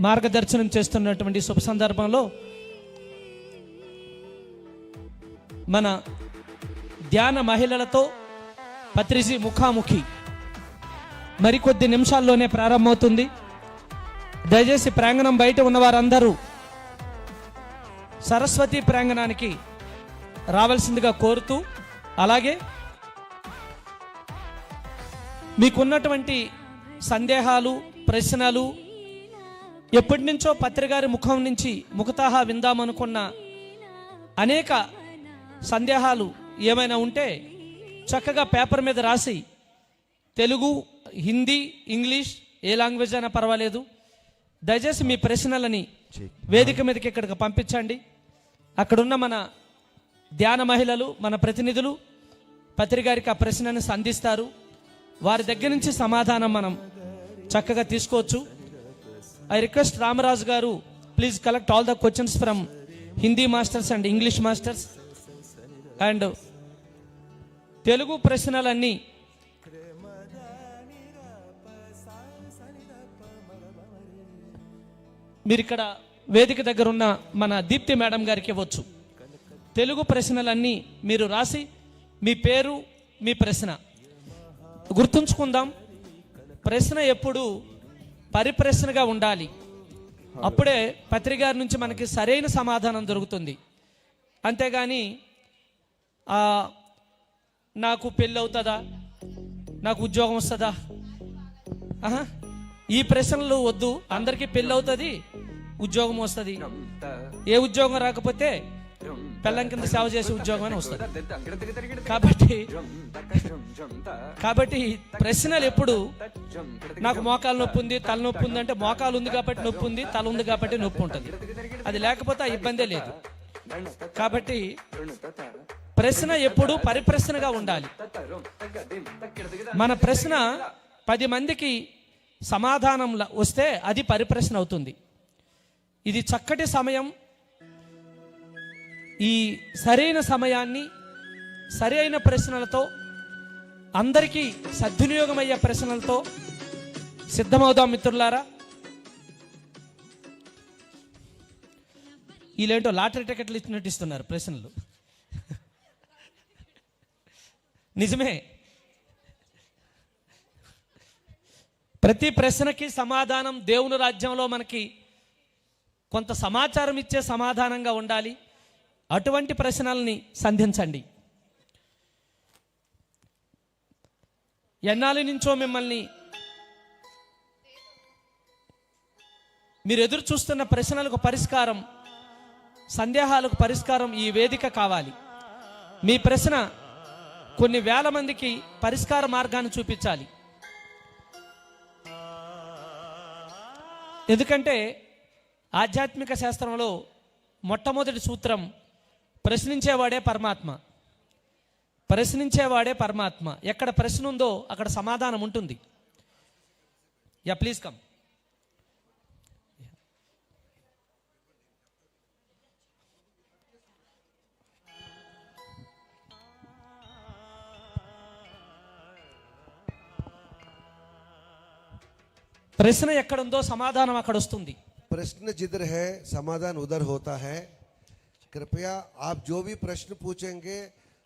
మార్గదర్శనం చేస్తున్నటువంటి శుభ సందర్భంలో మన ధ్యాన మహిళలతో పత్రిజీ ముఖాముఖి మరికొద్ది నిమిషాల్లోనే ప్రారంభమవుతుంది. దయచేసి ప్రాంగణం బయట ఉన్న వారందరూ సరస్వతి ప్రాంగణానికి రావాల్సిందిగా కోరుతూ, అలాగే మీకున్నటువంటి సందేహాలు, ప్రశ్నలు, ఎప్పటి నుంచో పత్రిగారి ముఖం నుంచి ముఖతహా విందామనుకున్న అనేక సందేహాలు ఏమైనా ఉంటే చక్కగా పేపర్ మీద రాసి, తెలుగు, హిందీ, ఇంగ్లీష్ ఏ లాంగ్వేజ్ అయినా పర్వాలేదు, దయచేసి మీ ప్రశ్నలని వేదిక మీదకి ఇక్కడికి పంపించండి. అక్కడున్న మన ధ్యాన మహిళలు, మన ప్రతినిధులు పత్రిగారికి ఆ ప్రశ్నని సంధిస్తారు. వారి దగ్గర నుంచి సమాధానం మనం చక్కగా తీసుకోవచ్చు. I request Ramaraju garu, please collect all the questions from Hindi masters and English masters. And Telugu ప్రశ్నలన్నీ మీరు ఇక్కడ వేదిక దగ్గర ఉన్న మన దీప్తి మేడం గారికి ఇవ్వచ్చు. తెలుగు ప్రశ్నలన్నీ మీరు రాసి మీ పేరు, మీ ప్రశ్న గుర్తుంచుకుందాం. ప్రశ్న ఎప్పుడు పరిప్రశ్నగా ఉండాలి. అప్పుడే పత్రికారి నుంచి మనకి సరైన సమాధానం దొరుకుతుంది. అంతేగాని నాకు పెళ్ళి అవుతుందా, నాకు ఉద్యోగం వస్తుందా, ఈ ప్రశ్నలు వద్దు. అందరికీ పెళ్ళి అవుతుంది, ఉద్యోగం వస్తుంది. ఏ ఉద్యోగం రాకపోతే పెళ్ళం కింద సేవ చేసే ఉద్యోగం అని వస్తుంది. కాబట్టి ప్రశ్నలు ఎప్పుడు నాకు మోకాలు నొప్పి ఉంది, తల నొప్పి ఉంది అంటే మోకాలు ఉంది కాబట్టి నొప్పి ఉంది, తల ఉంది కాబట్టి నొప్పి ఉంటుంది. అది లేకపోతే ఆ ఇబ్బందే లేదు. కాబట్టి ప్రశ్న ఎప్పుడు పరిప్రశ్నగా ఉండాలి. మన ప్రశ్న 10 మందికి సమాధానం వస్తే అది పరిప్రశ్న అవుతుంది. ఇది చక్కటి సమయం. ఈ సరైన సమయాన్ని సరైన ప్రశ్నలతో, అందరికీ సద్వినియోగమయ్యే ప్రశ్నలతో సిద్ధమవుదాం మిత్రులారా. వీళ్ళేంటో లాటరీ టికెట్లు ఇచ్చినట్టు ఇస్తున్నారు ప్రశ్నలు. నిజమే, ప్రతి ప్రశ్నకి సమాధానం దేవుని రాజ్యంలో మనకి కొంత సమాచారం ఇచ్చే సమాధానంగా ఉండాలి. అటువంటి ప్రశ్నల్ని సంధించండి. ఎన్నాళ్ళ నుంచో మిమ్మల్ని మీరు ఎదురు చూస్తున్న ప్రశ్నలకు పరిష్కారం, సందేహాలకు పరిష్కారం ఈ వేదిక కావాలి. మీ ప్రశ్న కొన్ని వేల మందికి పరిష్కార మార్గాన్ని చూపించాలి. ఎందుకంటే ఆధ్యాత్మిక శాస్త్రంలో మొట్టమొదటి సూత్రం ప్రశ్నించేవాడే పరమాత్మ. ప్రశ్నించేవాడే పరమాత్మ. ఎక్కడ ప్రశ్న ఉందో అక్కడ సమాధానం ఉంటుంది. Yeah please come. ప్రశ్న ఎక్కడుందో సమాధానం అక్కడ వస్తుంది. प्रश्न जिधर है समाधान उधर होता है. कृपया आप जो भी प्रश्न पूछेंगे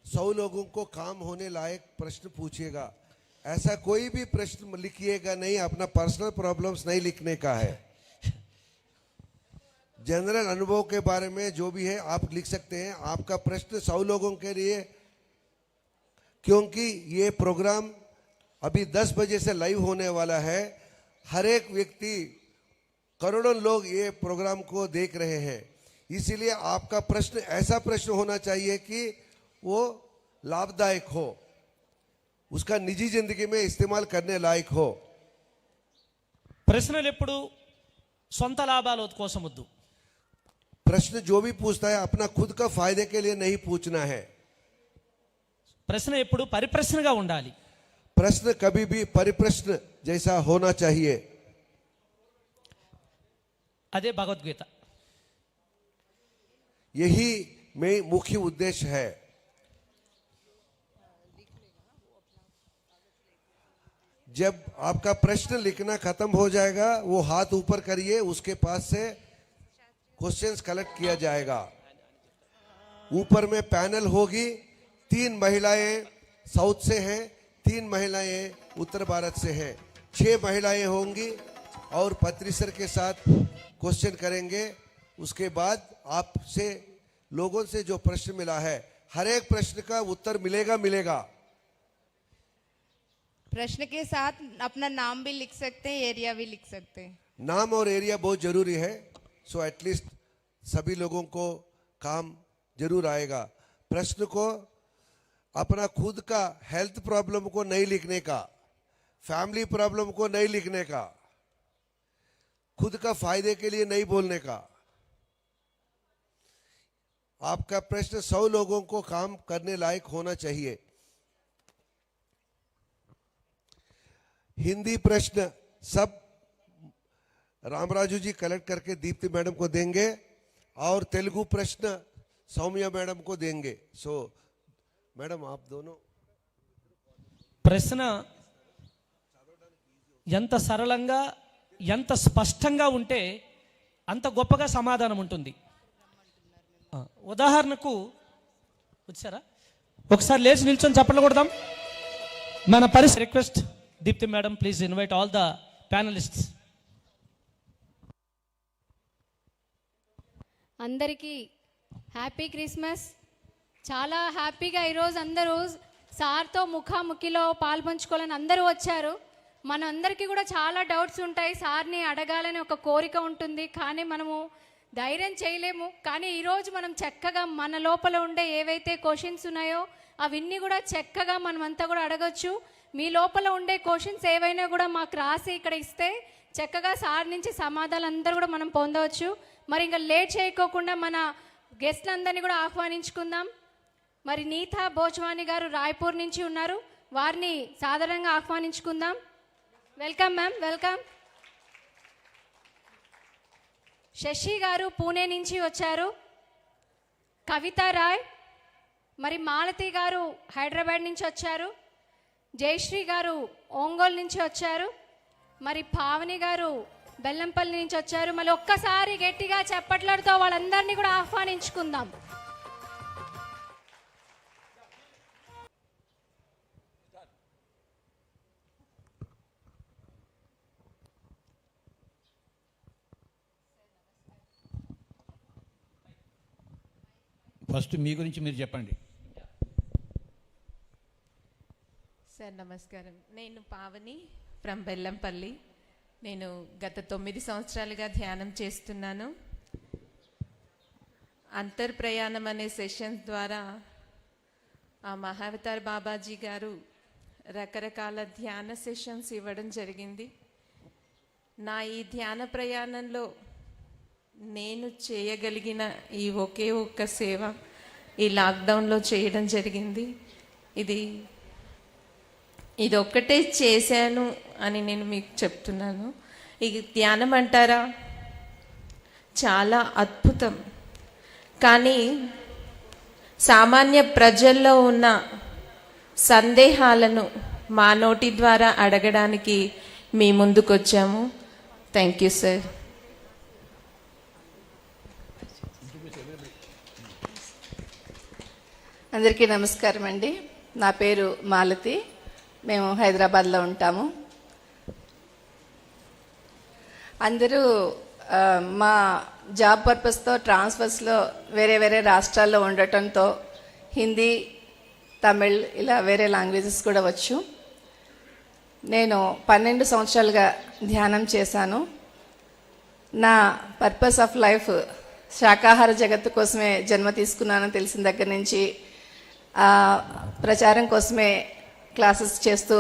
100 लोगों को काम होने लायक प्रश्न पूछिएगा. ऐसा कोई भी प्रश्न लिखिएगा नहीं, अपना पर्सनल प्रॉब्लम्स नहीं लिखने का है. जनरल अनुभव के बारे में जो भी है आप लिख सकते हैं. आपका प्रश्न 100 लोगों के लिए, क्योंकि ये प्रोग्राम अभी 10 बजे से लाइव होने वाला है. हर एक व्यक्ति, करोड़ों लोग ये प्रोग्राम को देख रहे हैं. इसीलिए आपका प्रश्न ऐसा प्रश्न होना चाहिए कि वो लाभदायक हो, उसका निजी जिंदगी में इस्तेमाल करने लायक हो. ప్రశ్నలు ఎప్పుడు సొంత లాభాల కోసం వద్దు. प्रश्न जो भी पूछता है अपना खुद का फायदे के लिए नहीं पूछना है. ప్రశ్న ఎప్పుడు పరిప్రశ్నగా ఉండాలి. प्रश्न कभी भी परिप्रश्न जैसा होना चाहिए. అదే భగవద్గీత. यही में मुख्य उद्देश्य है. जब आपका प्रश्न लिखना खत्म हो जाएगा वो हाथ ऊपर करिए, उसके पास से क्वेश्चंस कलेक्ट किया जाएगा। ऊपर में पैनल होगी, 3 महिलाएं साउथ से हैं, 3 महिलाएं उत्तर भारत से हैं, 6 महिलाएं होंगी और पत्री सर के साथ क्वेश्चन करेंगे। उसके बाद आपसे लोगों से जो प्रश्न मिला है हर एक प्रश्न का उत्तर मिलेगा। प्रश्न के साथ अपना नाम भी लिख सकते हैं, एरिया भी लिख सकते हैं। नाम और एरिया बहुत जरूरी है, सो एटलीस्ट सभी लोगों को काम जरूर आएगा। प्रश्न को अपना खुद का हेल्थ प्रॉब्लम को नहीं लिखने का, फैमिली प्रॉब्लम को नहीं लिखने का, खुद का फायदे के लिए नहीं बोलने का। आपका प्रश्न 100 लोगों को काम करने लायक होना चाहिए। हिंदी प्रश्न सब रामराजू जी कलेक्ट करके दीप्ति मैडम को देंगे और तेलुगु प्रश्न सौम्या मैडम को देंगे। सो मैडम आप दोनों ప్రశ్న ఎంత సరళంగా ఎంత స్పష్టంగా ఉంటే అంత గొప్పగా సమాధానం ఉంటుంది. ఉదాహరణకు వచ్చారా, ఒకసారి లేచి నిల్చొని చప్పట్లు కొడదాం. మన పరిస్థితి request Deepti madam, please invite all the panelists. అందరికీ హ్యాపీ క్రిస్మస్. చాలా హ్యాపీగా ఈరోజు అందరూ సార్తో ముఖాముఖిలో పాల్పంచుకోవాలని అందరూ వచ్చారు. మన అందరికీ కూడా చాలా డౌట్స్ ఉంటాయి, సార్ని అడగాలని ఒక కోరిక ఉంటుంది, కానీ మనము ధైర్యం చేయలేము. కానీ ఈరోజు మనం చక్కగా మన లోపల ఉండే ఏవైతే క్వశ్చన్స్ ఉన్నాయో అవన్నీ కూడా చక్కగా మనమంతా కూడా అడగచ్చు. మీ లోపల ఉండే క్వశ్చన్స్ ఏవైనా కూడా మాకు రాసి ఇక్కడ ఇస్తే చక్కగా సార్ నుంచి సమాధానాలు అందరూ కూడా మనం పొందవచ్చు. మరి ఇంకా లేట్ చేయకోకుండా మన గెస్ట్లందరినీ కూడా ఆహ్వానించుకుందాం. మరి నీతా భోజ్వాని గారు రాయ్పూర్ నుంచి ఉన్నారు, వారిని సాధారణంగా ఆహ్వానించుకుందాం. Welcome ma'am, welcome. Shashi garu Pune నుంచి వచ్చారు, కవిత రాయ్, మరి మాలతి గారు హైదరాబాద్ నుంచి వచ్చారు, జయశ్రీ గారు ఒంగోలు నుంచి వచ్చారు, మరి పావని గారు బెల్లంపల్లి నుంచి వచ్చారు. మళ్ళీ ఒక్కసారి గట్టిగా చప్పట్లతో వాళ్ళందరినీ కూడా ఆహ్వానించుకుందాం. ఫస్ట్ మీ గురించి మీరు చెప్పండి. సార్ నమస్కారం, నేను పావని ఫ్రమ్ బెల్లంపల్లి. నేను గత 9 సంవత్సరాలుగా ధ్యానం చేస్తున్నాను. అంతర్ప్రయాణం అనే సెషన్స్ ద్వారా ఆ మహావతార్ బాబాజీ గారు రకరకాల ధ్యాన సెషన్స్ ఇవ్వడం జరిగింది. నా ఈ ధ్యాన ప్రయాణంలో నేను చేయగలిగిన ఈ ఒకే ఒక్క సేవ ఈ లాక్డౌన్లో చేయడం జరిగింది. ఇది ఒక్కటే చేశాను అని నేను మీకు చెప్తున్నాను. ఈ ధ్యానం అంటారా చాలా అద్భుతం, కానీ సామాన్య ప్రజల్లో ఉన్న సందేహాలను మా నోటి ద్వారా అడగడానికి మీ ముందుకు వచ్చాము. Thank you sir. అందరికీ నమస్కారం అండి. నా పేరు మాలతి, మేము హైదరాబాద్లో ఉంటాము. అందరూ మా జాబ్ పర్పస్తో ట్రాన్స్ఫర్స్లో వేరే వేరే రాష్ట్రాల్లో ఉండటంతో హిందీ, తమిళ్ ఇలా వేరే లాంగ్వేజెస్ కూడా వచ్చు. నేను 12 సంవత్సరాలుగా ధ్యానం చేశాను. నా పర్పస్ ఆఫ్ లైఫ్ శాకాహార జగత్తు కోసమే జన్మ తీసుకున్నానని తెలిసిన దగ్గర నుంచి ప్రచారం కోసమే క్లాసెస్ చేస్తూ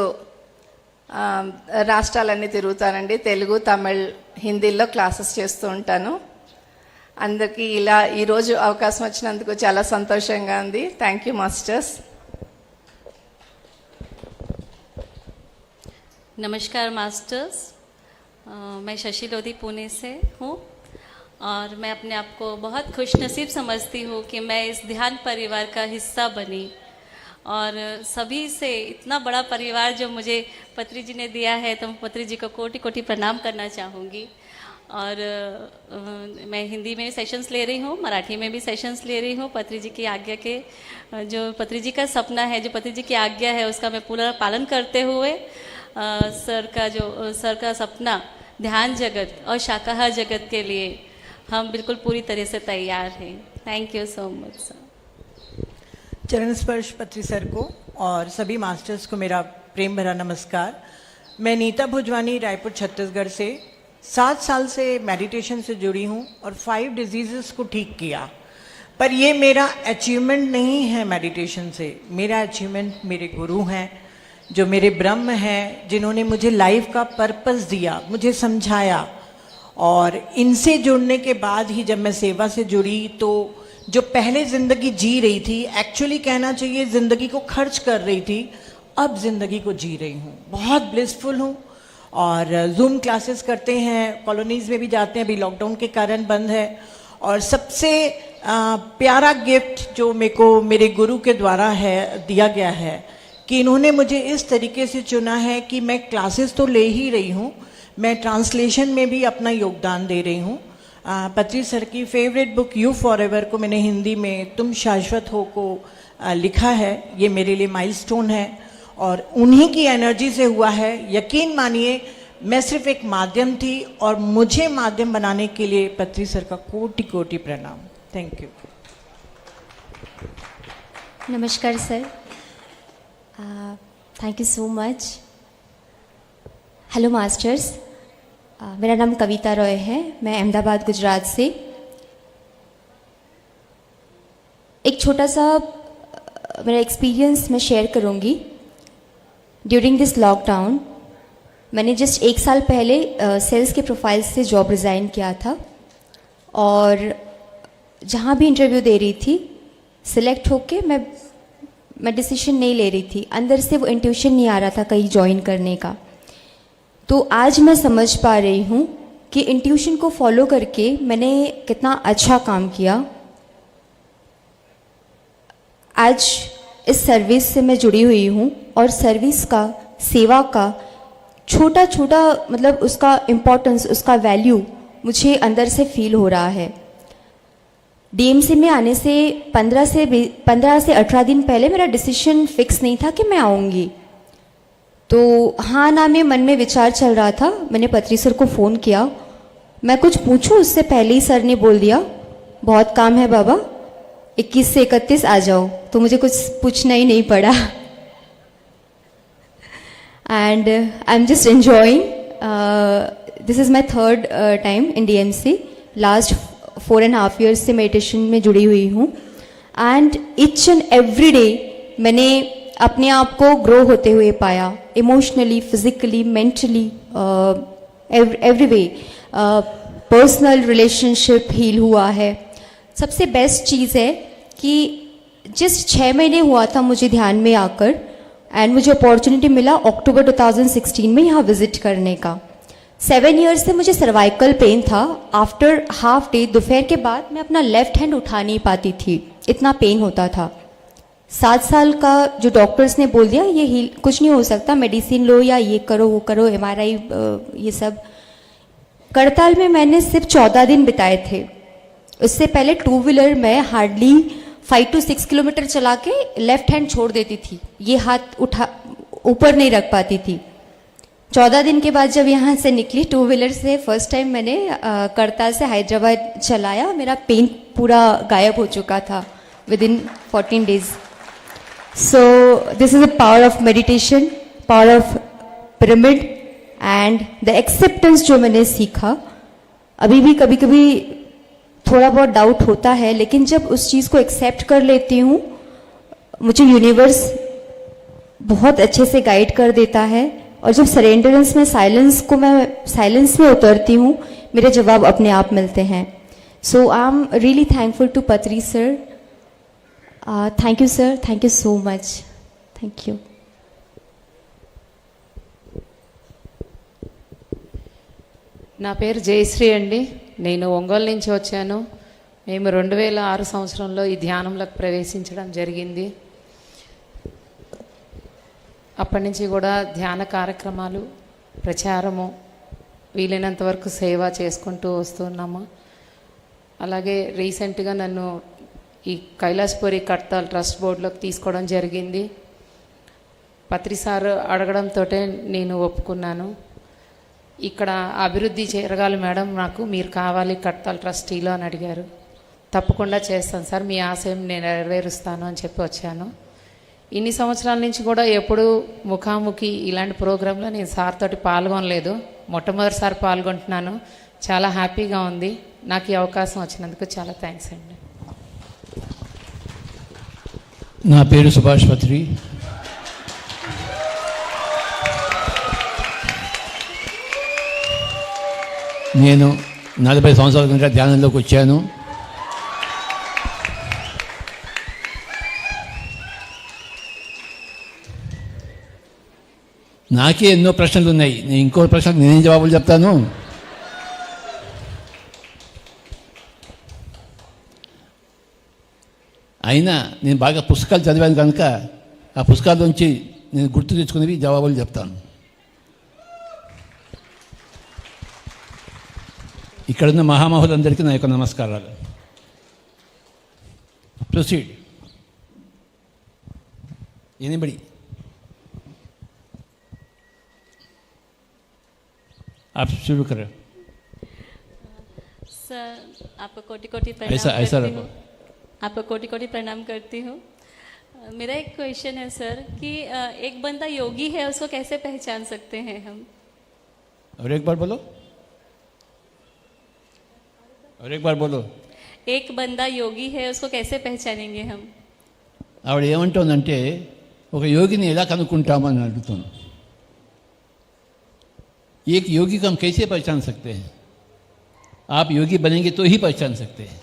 రాష్ట్రాలన్నీ తిరుగుతానండి. తెలుగు, తమిళ్, హిందీలో క్లాసెస్ చేస్తూ ఉంటాను. అందరికీ ఇలా ఈరోజు అవకాశం వచ్చినందుకు చాలా సంతోషంగా ఉంది. Thank you masters. नमस्कार मास्टर्स, मैं शशि लोधी पुणे से हूँ और मैं अपने आप को बहुत खुश नसीब समझती हूँ कि मैं इस ध्यान परिवार का हिस्सा बनी और सभी से इतना बड़ा परिवार जो मुझे पत्री जी ने दिया है, तो मैं पत्री जी को कोटि कोटि प्रणाम करना चाहूँगी। और मैं हिंदी में सेशंस ले रही हूँ, मराठी में भी सेशंस ले रही हूँ। पत्री जी की आज्ञा के, जो पत्री जी का सपना है, जो पत्री जी की आज्ञा है, उसका मैं पूरा पालन करते हुए सर का सपना ध्यान जगत और शाकाहार जगत के लिए हम बिल्कुल पूरी तरह से तैयार हैं। Thank you so much sir. चरण स्पर्श पत्री सर को और सभी मास्टर्स को मेरा प्रेम भरा नमस्कार। मैं नीता भुजवानी, रायपुर छत्तीसगढ़ से 7 साल से मेडिटेशन से जुड़ी हूँ और 5 डिजीज़ेस को ठीक किया। पर ये मेरा अचीवमेंट नहीं है मेडिटेशन से, मेरा अचीवमेंट मेरे गुरु हैं, जो मेरे ब्रह्म हैं, जिन्होंने मुझे लाइफ का पर्पस दिया, मुझे समझाया। और इनसे जुड़ने के बाद ही जब मैं सेवा से जुड़ी तो जो पहले ज़िंदगी जी रही थी, एक्चुअली कहना चाहिए ज़िंदगी को खर्च कर रही थी, अब ज़िंदगी को जी रही हूँ। बहुत ब्लिसफुल हूँ। और जूम क्लासेस करते हैं, कॉलोनीज़ में भी जाते हैं, अभी लॉकडाउन के कारण बंद है। और सबसे प्यारा गिफ्ट जो मेरे को मेरे गुरु के द्वारा दिया गया है कि इन्होंने मुझे इस तरीके से चुना है कि मैं क्लासेस तो ले ही रही हूँ, मैं ट्रांसलेशन में भी अपना योगदान दे रही हूँ। पत्री सर की फेवरेट बुक यू फॉरएवर को मैंने हिंदी में तुम शाश्वत हो को लिखा है। ये मेरे लिए माइलस्टोन है और उन्हीं की एनर्जी से हुआ है। यकीन मानिए, मैं सिर्फ एक माध्यम थी और मुझे माध्यम बनाने के लिए पत्री सर का कोटि कोटि प्रणाम। Thank you. नमस्कार sir, thank you so much. Hello masters, मेरा नाम कविता रॉय है, मैं अहमदाबाद गुजरात से। एक छोटा सा मेरा एक्सपीरियंस मैं शेयर करूंगी। ड्यूरिंग दिस लॉकडाउन मैंने जस्ट 1 साल पहले सेल्स के प्रोफाइल से जॉब रिज़ाइन किया था और जहाँ भी इंटरव्यू दे रही थी, सिलेक्ट होके मैं डिसीजन नहीं ले रही थी। अंदर से वो इंट्यूशन नहीं आ रहा था कहीं ज्वाइन करने का। तो आज मैं समझ पा रही हूँ कि इंट्यूशन को फॉलो करके मैंने कितना अच्छा काम किया। आज इस सर्विस से मैं जुड़ी हुई हूँ और सर्विस का, सेवा का छोटा छोटा मतलब उसका इम्पोर्टेंस, उसका वैल्यू मुझे अंदर से फील हो रहा है। डीएमसी में आने से 15 से 18 दिन पहले मेरा डिसीजन फिक्स नहीं था कि मैं आऊँगी। तो हाँ ना में मन में विचार चल रहा था। मैंने पत्री सर को फ़ोन किया, मैं कुछ पूछूं उससे पहले ही सर ने बोल दिया बहुत काम है बाबा, 21 से 31 आ जाओ। तो मुझे कुछ पूछना ही नहीं पड़ा। And I am just enjoying. This is my 3rd time in DMC. Last 4.5 years से मेडिटेशन में जुड़ी हुई हूँ and each and every day मैंने अपने आप को ग्रो होते हुए पाया, emotionally, physically, mentally, every way. Personal relationship heal हुआ है। सबसे बेस्ट चीज़ है कि जस्ट 6 महीने हुआ था मुझे ध्यान में आकर एंड मुझे अपॉर्चुनिटी मिला अक्टूबर 2016 में यहाँ विजिट करने का। 7 years से मुझे सर्वाइकल पेन था। आफ्टर हाफ डे, दोपहर के बाद मैं अपना लेफ्ट हैंड उठा नहीं पाती थी, इतना पेन होता था। 7 साल का जो डॉक्टर्स ने बोल दिया ये हील कुछ नहीं हो सकता, मेडिसिन लो या ये करो वो करो, MRI ये सब। करताल में मैंने सिर्फ 14 दिन बिताए थे। उससे पहले 2 व्हीलर में हार्डली 5 to 6 किलोमीटर चला के लेफ्ट हैंड छोड़ देती थी, ये हाथ उठा ऊपर नहीं रख पाती थी। 14 दिन के बाद जब यहाँ से निकली 2 व्हीलर से, फर्स्ट टाइम मैंने करताल से हैदराबाद चलाया, मेरा पेन पूरा गायब हो चुका था within 14 days. So this is the power of meditation, power of pyramid and the acceptance जो मैंने सीखा। अभी भी कभी कभी थोड़ा बहुत डाउट होता है, लेकिन जब उस चीज़ को एक्सेप्ट कर लेती हूँ, मुझे यूनिवर्स बहुत अच्छे से गाइड कर देता है। और जब सरेंडरेंस में साइलेंस में उतरती हूँ, मेरे जवाब अपने आप मिलते हैं। So I am really thankful to Patri sir. Thank you sir, thank you so much, thank you. నా పేరు జయశ్రీ అండి, నేను ఒంగోలు నుంచి వచ్చాను। మేము 2006 సంవత్సరంలో ఈ ధ్యానంలోకి ప్రవేశించడం జరిగింది। అప్పటి నుంచి కూడా ధ్యాన కార్యక్రమాలు ప్రచారము వీలైనంత వరకు సేవ చేసుకుంటూ వస్తున్నాము. అలాగే రీసెంట్గా నన్ను ఈ కైలాసపురి కడతాల్ ట్రస్ట్ బోర్డులోకి తీసుకోవడం జరిగింది. పత్రి సార్ అడగడంతో నేను ఒప్పుకున్నాను. ఇక్కడ అభివృద్ధి జరగాలి మేడం, నాకు మీరు కావాలి కడతాల్ ట్రస్టీలో అని అడిగారు. తప్పకుండా చేస్తాను సార్, మీ ఆశయం నేను నెరవేరుస్తాను అని చెప్పి వచ్చాను. ఇన్ని సంవత్సరాల నుంచి కూడా ఎప్పుడూ ముఖాముఖి ఇలాంటి ప్రోగ్రాంలో నేను సార్ తోటి పాల్గొనలేదు. మొట్టమొదటిసారి పాల్గొంటున్నాను. చాలా హ్యాపీగా ఉంది. నాకు ఈ అవకాశం వచ్చినందుకు చాలా థ్యాంక్స్ అండి. నా పేరు సుభాష్ పత్రి. నేను 40 సంవత్సరాల కిందట ధ్యానంలోకి వచ్చాను. నాకే ఎన్నో ప్రశ్నలు ఉన్నాయి. నేను ఇంకో ప్రశ్నకు నేనేం జవాబులు చెప్తాను? అయినా నేను బాగా పుస్తకాలు చదివాను కనుక ఆ పుస్తకాల నుంచి నేను గుర్తు తెచ్చుకునేవి జవాబులు చెప్తాను. ఇక్కడున్న మహామహులందరికీ నా యొక్క నమస్కారాలు. ప్రొసీడ్. ఎనిబడి आप शुरू करें. सर आपको कोटि कोटि प्रणाम ऐसा करती रखो. हूँ. आपको कोटि कोटि प्रणाम करती हूँ. मेरा एक क्वेश्चन है सर कि एक बंदा योगी है उसको कैसे पहचान सकते हैं हम? और एक बार बोलो. और एक बार बोलो. एक बंदा योगी है उसको कैसे पहचानेंगे हम? ఆవిడ ఏమంటోందంటే ఒక యోగిని ఎలా కనుక్కుంటామని అడుగుతాను. एक योगी को हम कैसे पहचान सकते हैं? आप योगी बनेंगे तो ही पहचान सकते हैं.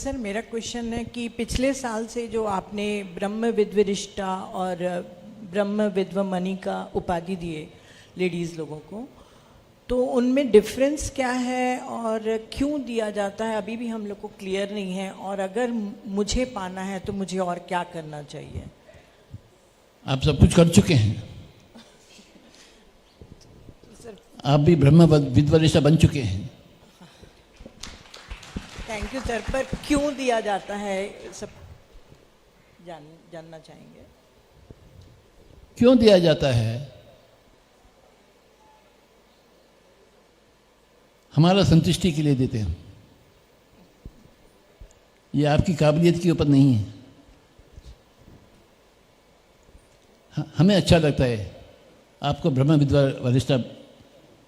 सर मेरा क्वेश्चन है कि पिछले साल से जो आपने ब्रह्म विद्वरिष्ठा और ब्रह्म विद्वमणि का उपाधि दिए लेडीज़ लोगों को, तो उनमें डिफरेंस क्या है और क्यों दिया जाता है अभी भी हम लोग को क्लियर नहीं है. और अगर मुझे पाना है तो मुझे और क्या करना चाहिए? आप सब कुछ कर चुके हैं. आप भी ब्रह्म विद्वरिष्ठा बन चुके हैं. Thank you sir. पर क्यों दिया जाता है सब जानना चाहेंगे. क्यों दिया जाता है? हमारा संतुष्टि के लिए देते हैं. ये आपकी काबिलियत के ऊपर नहीं है. हमें अच्छा लगता है आपको ब्रह्म विद्वरिष्ठा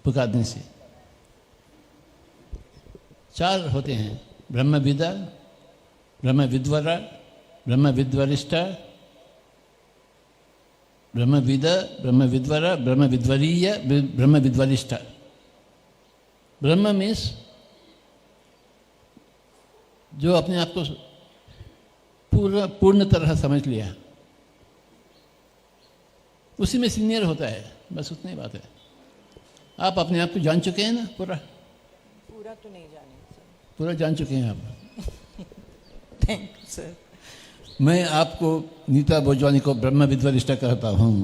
पुकारने से. 4 होते हैं: ब्रह्म विद्या, ब्रह्म विद्वरा, ब्रह्म विद्वरिष्ठा, ब्रह्म विद्या, ब्रह्म विद्वरा, ब्रह्म विद्वरीय, ब्रह्म विद्वरिष्ठा. ब्रह्म मीन्स जो अपने आप को पूर्ण तरह समझ लिया, उसी में सीनियर होता है. बस उतनी बात है. आप अपने आप को जान चुके हैं ना? पूरा तो नहीं जाने सर. पूरा जान चुके हैं आप. Thank you sir. मैं आपको नीता भोजवानी को ब्रह्म विद्वरिष्ठा कहता हूँ.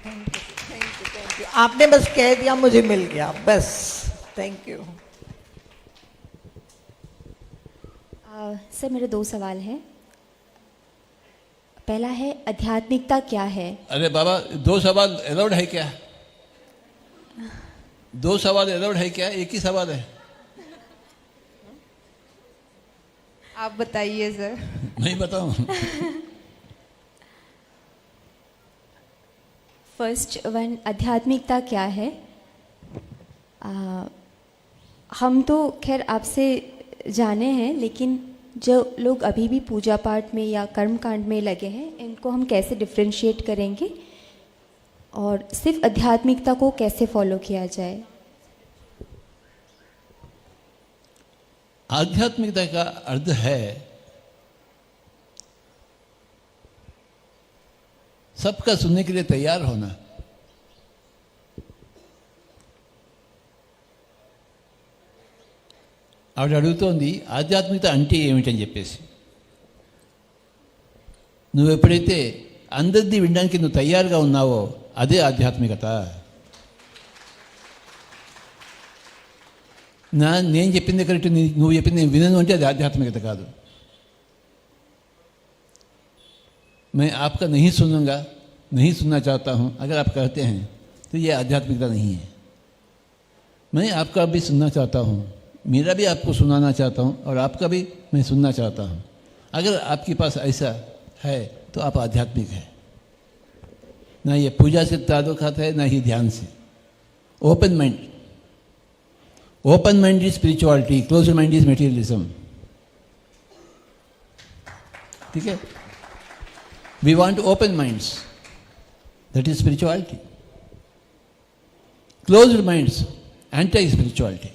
Thank you. आपने बस कह दिया, मुझे मिल गया बस. Thank you. सर मेरे 2 सवाल हैं. पहला है आध्यात्मिकता क्या है? अरे बाबा, 2 सवाल अलाउड है क्या? 2 सवाल अलाउड है क्या? एक ही सवाल है. आप बताइए सर. नहीं बताऊं. फर्स्ट वन, आध्यात्मिकता क्या है? हम तो खैर आपसे जाने हैं, लेकिन जो लोग अभी भी पूजा पाठ में या कर्म कांड में लगे हैं, इनको हम कैसे डिफ्रेंशिएट करेंगे और सिर्फ आध्यात्मिकता को कैसे फॉलो किया जाए? आध्यात्मिकता का अर्थ है सबका सुनने के लिए तैयार होना. ఆవిడ అడుగుతోంది ఆధ్యాత్మికత అంటే ఏమిటని చెప్పేసి. నువ్వు ఎప్పుడైతే అందరిది వినడానికి నువ్వు తయారుగా ఉన్నావో అదే ఆధ్యాత్మికత. నేను చెప్పింది కరెక్ట్, నువ్వు చెప్పింది నేను వినను అంటే అది ఆధ్యాత్మికత కాదు. मैं आपका नहीं सुनूंगा, नहीं सुनना चाहता हूँ अगर आप कहते हैं तो ये आध्यात्मिकता नहीं है. मैं आपका भी सुनना चाहता हूँ, मेरा भी आपको सुनाना चाहता हूँ और आपका भी मैं सुनना चाहता हूँ. अगर आपके पास ऐसा है तो आप आध्यात्मिक है. ना ये पूजा से ताल्लुकात है ना ही ध्यान से. Open mind, open mind is spirituality, close mind is materialism. ठीक है. We want open minds. That is spirituality. Closed minds, anti-spirituality.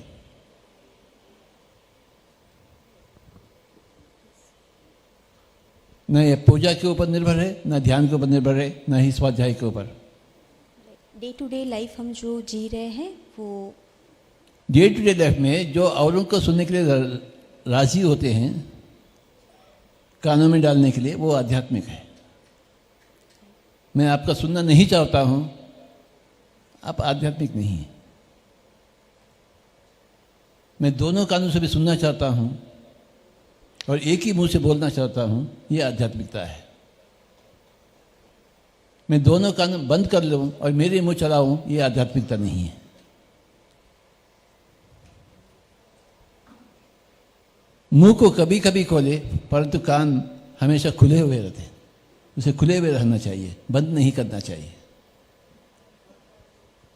न ये पूजा के ऊपर निर्भर है, न ध्यान के ऊपर निर्भर है, न ही स्वाध्याय के ऊपर. डे टू डे लाइफ हम जो जी रहे हैं वो डे टू डे लाइफ में जो औरों को सुनने के लिए राजी होते हैं, कानों में डालने के लिए, वो आध्यात्मिक है. मैं आपका सुनना नहीं चाहता हूं, आप आध्यात्मिक नहीं हैं. मैं दोनों कानों से भी सुनना चाहता हूं और एक ही मुंह से बोलना चाहता हूं, ये आध्यात्मिकता है. मैं दोनों कान बंद कर लूं और मेरे मुंह चलाऊं, ये आध्यात्मिकता नहीं है. मुंह को कभी कभी खोले परंतु कान हमेशा खुले हुए रहते हैं. उसे खुले हुए रहना चाहिए, बंद नहीं करना चाहिए.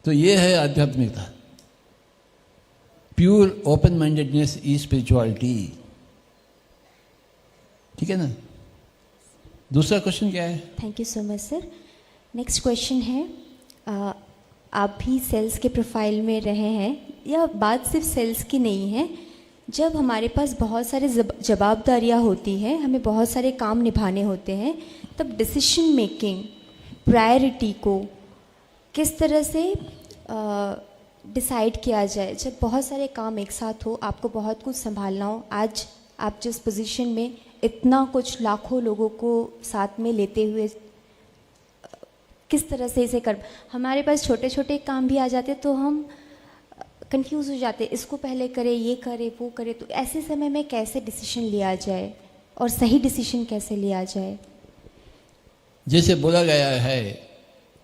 तो ये है आध्यात्मिकता. Pure open mindedness is spirituality. ठीक है ना. दूसरा क्वेश्चन क्या है? Thank you so much sir. Next question है, आप भी सेल्स के प्रोफाइल में रहे हैं, या बात सिर्फ सेल्स की नहीं है, जब हमारे पास बहुत सारे जवाबदारियाँ होती हैं, हमें बहुत सारे काम निभाने होते हैं, तब डिसीजन मेकिंग प्रायोरिटी को किस तरह से डिसाइड किया जाए. जब बहुत सारे काम एक साथ हो, आपको बहुत कुछ संभालना हो, आज आप जिस पोजीशन में इतना कुछ लाखों लोगों को साथ में लेते हुए किस तरह से इसे कर, हमारे पास छोटे छोटे काम भी आ जाते तो हम कंफ्यूज हो जाते, इसको पहले करे, ये करे, वो करे. तो ऐसे समय में कैसे डिसीजन लिया जाए और सही डिसीजन कैसे लिया जाए? जैसे बोला गया है,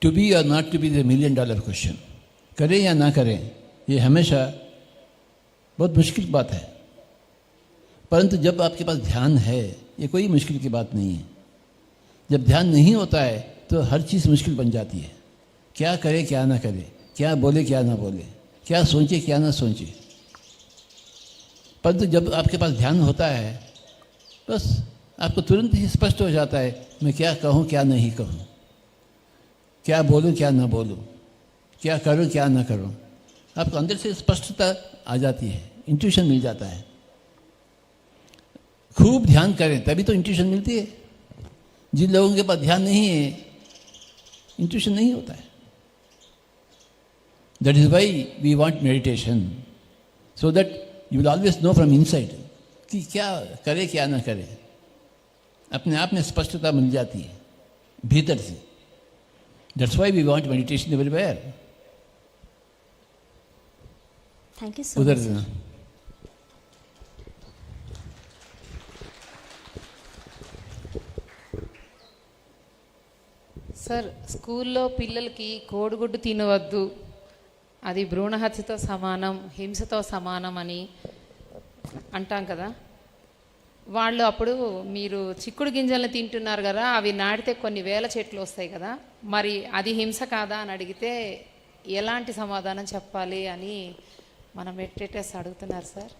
टू बी और not to be the $1 million question. करें या ना करें, ये हमेशा बहुत मुश्किल बात है. परंतु जब आपके पास ध्यान है, ये कोई मुश्किल की बात नहीं है. जब ध्यान नहीं होता है तो हर चीज़ मुश्किल बन जाती है. क्या करे क्या ना करे, क्या बोले क्या ना बोले, क्या सोचे क्या ना सोचे. परंतु जब आपके पास ध्यान होता है, बस आपको तुरंत ही स्पष्ट हो जाता है मैं क्या कहूँ क्या नहीं कहूँ, क्या बोलूँ क्या ना बोलूँ, क्या करूँ क्या ना करूँ. आपको अंदर से स्पष्टता आ जाती है, इंट्यूशन मिल जाता है. खूब ध्यान करें तभी तो इंट्यूशन मिलती है. जिन लोगों के पास ध्यान नहीं है, इंट्यूशन नहीं होता है. That is why we want meditation, so that you will always know from inside कि क्या करे क्या ना करे. अपने आप में स्पष्टता मिल जाती है भीतर से. That's why we want meditation everywhere. Thank you सो उधर मच. देना. సార్, స్కూల్లో పిల్లలకి కోడిగుడ్డు తినవద్దు, అది భ్రూణహత్యతో సమానం, హింసతో సమానం అని అంటాం కదా. వాళ్ళు అప్పుడు మీరు చిక్కుడు గింజలను తింటున్నారు కదా, అవి నాటితే కొన్ని వేల చెట్లు వస్తాయి కదా, మరి అది హింస కాదా అని అడిగితే ఎలాంటి సమాధానం చెప్పాలి అని మన మెడిటేటర్స్ అడుగుతున్నారు సార్.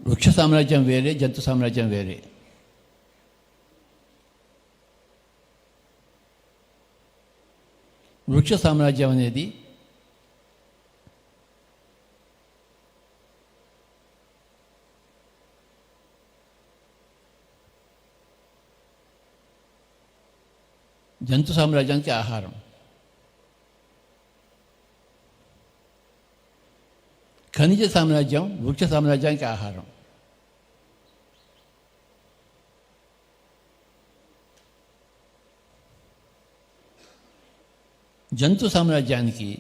వృక్ష సామ్రాజ్యం వేరే, జంతు సామ్రాజ్యం వేరే. వృక్ష సామ్రాజ్యం అనేది జంతు సామ్రాజ్యానికి ఆహారం. ఖనిజ సామ్రాజ్యం వృక్ష సామ్రాజ్యానికి ఆహారం. జంతు సామ్రాజ్యానికి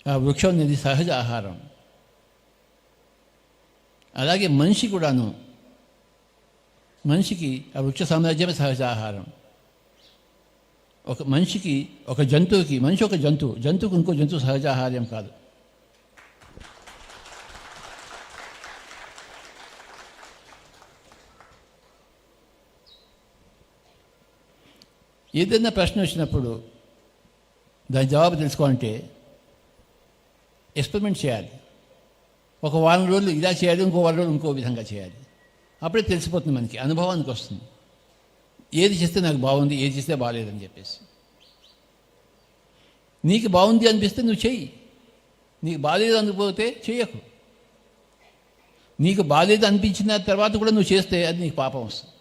ఆ వృక్షం అనేది సహజ ఆహారం. అలాగే మనిషి కూడాను, మనిషికి ఆ వృక్ష సామ్రాజ్యమే సహజ ఆహారం. ఒక మనిషికి ఒక జంతువుకి, మనిషి ఒక జంతువు, జంతువుకు ఇంకో జంతువు సహజ ఆహార్యం కాదు. ఏదైనా ప్రశ్న వచ్చినప్పుడు దాని జవాబు తెలుసుకోవాలంటే ఎక్స్పెరిమెంట్ చేయాలి. ఒక వారం రోజులు ఇలా చేయాలి, ఇంకో వారం రోజులు ఇంకో విధంగా చేయాలి. అప్పుడే తెలిసిపోతుంది, మనకి అనుభవానికి వస్తుంది. ఏది చేస్తే నాకు బాగుంది, ఏది చేస్తే బాగాలేదని చెప్పేసి. నీకు బాగుంది అనిపిస్తే నువ్వు చెయ్యి, నీకు బాగాలేదు అనిపోతే చెయ్యకు. నీకు బాగాలేదు అనిపించిన తర్వాత కూడా నువ్వు చేస్తే అది నీకు పాపం వస్తుంది.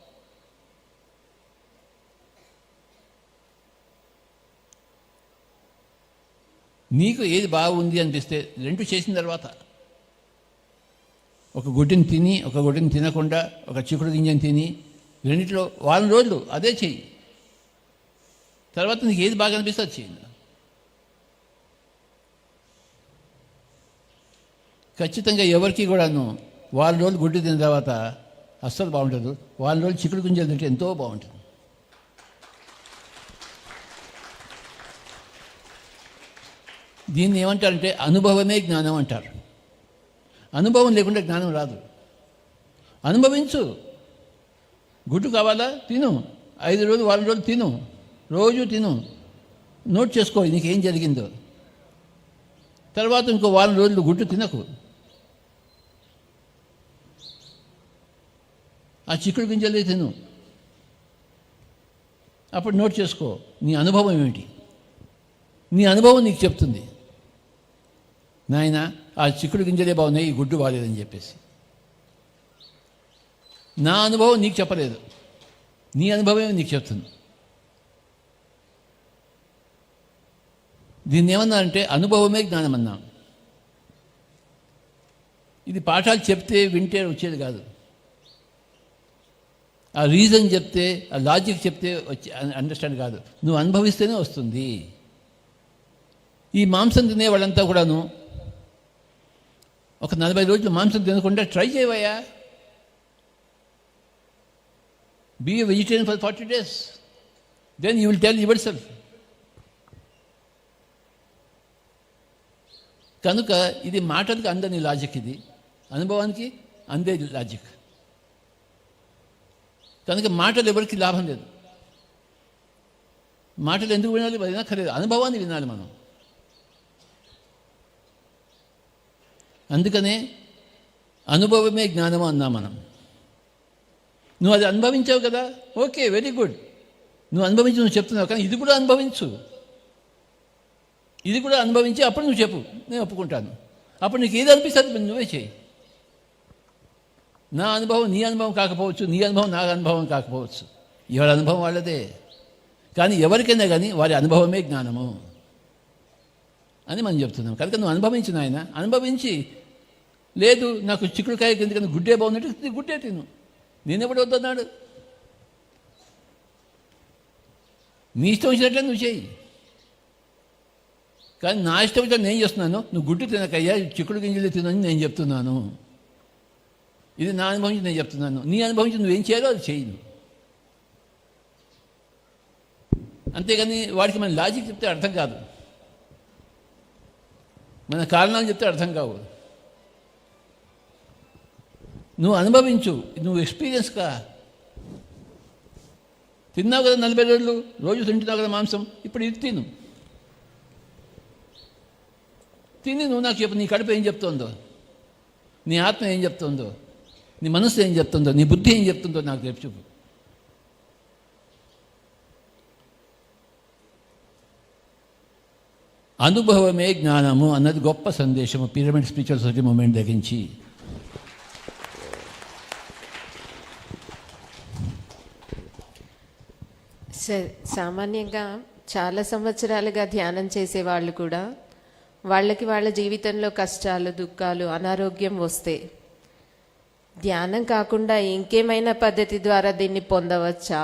నీకు ఏది బాగుంది అనిపిస్తే రెండు చేసిన తర్వాత, ఒక గుడ్డిని తిని ఒక గుడ్డిని తినకుండా, ఒక చిక్కుడు గింజని తిని, రెండిట్లో వారం రోజులు అదే చెయ్యి. తర్వాత నీకు ఏది బాగా అనిపిస్తే అది చెయ్యి. ఖచ్చితంగా ఎవరికి కూడాను వారం రోజులు గుడ్డు తిన్న తర్వాత అస్సలు బాగుంటుంది. వారం రోజులు చిక్కుడు గింజలు తింటే ఎంతో బాగుంటుంది. దీన్ని ఏమంటారంటే అనుభవమే జ్ఞానం అంటారు. అనుభవం లేకుండా జ్ఞానం రాదు. అనుభవించు. గుడ్డు కావాలా తిను, 5 రోజులు వారం రోజులు తిను, రోజు తిను, నోట్ చేసుకో నీకేం జరిగిందో. తర్వాత ఇంకో వారం రోజులు గుడ్డు తినకు. ఆ చిక్కుడు గింజలే తిను. అప్పుడు నోట్ చేసుకో నీ అనుభవం ఏమిటి. నీ అనుభవం నీకు చెప్తుంది, నాయన ఆ చిక్కుడు గింజలే బాగున్నాయి, ఈ గుడ్డు బాగాలేదని చెప్పేసి. నా అనుభవం నీకు చెప్పలేదు, నీ అనుభవమే నీకు చెప్తుంది. దీన్ని ఏమన్నా అంటే అనుభవమే జ్ఞానం అన్నాం. ఇది పాఠాలు చెప్తే వింటే వచ్చేది కాదు. ఆ రీజన్ చెప్తే, ఆ లాజిక్ చెప్తే వచ్చి అండర్స్టాండ్ కాదు. నువ్వు అనుభవిస్తేనే వస్తుంది. ఈ మాంసం తినే వాళ్ళంతా కూడాను ఒక 40 రోజులు మాంసం తినకుండా ట్రై చేయవయ్యా. Be a vegetarian for 40 days, then you will tell yourself. కనుక ఇది మాటలకు అందని లాజిక్, ఇది అనుభవానికి అందే లాజిక్. కనుక మాటలు ఎవరికి లాభం లేదు. మాటలు ఎందుకు వినాలి? వినక్కర్లేదు, అనుభవాన్ని వినాలి మనం. అందుకనే అనుభవమే జ్ఞానము అన్నాం మనం. నువ్వు అది అనుభవించావు కదా, ఓకే, వెరీ గుడ్. నువ్వు అనుభవించి నువ్వు చెప్తున్నావు, కానీ ఇది కూడా అనుభవించు. ఇది కూడా అనుభవించి అప్పుడు నువ్వు చెప్పు, నేను ఒప్పుకుంటాను. అప్పుడు నీకు ఏది అనిపిస్తుంది నువ్వే చేయి. నా అనుభవం నీ అనుభవం కాకపోవచ్చు, నీ అనుభవం నా అనుభవం కాకపోవచ్చు. ఎవరి అనుభవం వాళ్ళదే. కానీ ఎవరికైనా కానీ వారి అనుభవమే జ్ఞానము అని మనం చెప్తున్నాం. కనుక నువ్వు అనుభవించు నాయన. అనుభవించి, లేదు నాకు చిక్కుడుకాయ కింద గుడ్డే బాగుందంటే గుడ్డే తిను. నేనెప్పుడు వద్దన్నాడు? నీ ఇష్టం వచ్చినట్లే నువ్వు చేయి. కానీ నా ఇష్టం వచ్చినట్టు నేను చేస్తున్నాను. నువ్వు గుడ్డు తినకయ్యా, చిక్కుడు గింజలు తినని నేను చెప్తున్నాను. ఇది నా అనుభవించి నేను చెప్తున్నాను. నీ అనుభవించి నువ్వేం చేయాలో అది చేయి. అంతేగాని వాడికి మన లాజిక్ చెప్తే అర్థం కాదు, మన కారణాలు చెప్తే అర్థం కావు. నువ్వు అనుభవించు, నువ్వు ఎక్స్పీరియన్స్ కా. తిన్నావు కదా 40 రోజులు, రోజు తింటున్నావు కదా మాంసం, ఇప్పుడు ఇది తిను. తిని నువ్వు నాకు చెప్పు, నీ కడుపు ఏం చెప్తుందో, నీ ఆత్మ ఏం చెప్తుందో, నీ మనసు ఏం చెప్తుందో, నీ బుద్ధి ఏం చెప్తుందో నాకు చెప్పు. అనుభవమే జ్ఞానము అన్నది గొప్ప సందేశము పిరమిడ్ స్పిరిచువల్ సొసైటీ మూమెంట్ దగ్గరించి. సామాన్యంగా చాలా సంవత్సరాలుగా ధ్యానం చేసే వాళ్ళు కూడా వాళ్ళ జీవితంలో కష్టాలు, దుఃఖాలు, అనారోగ్యం వస్తే ధ్యానం కాకుండా ఇంకేమైనా పద్ధతి ద్వారా దీన్ని పొందవచ్చా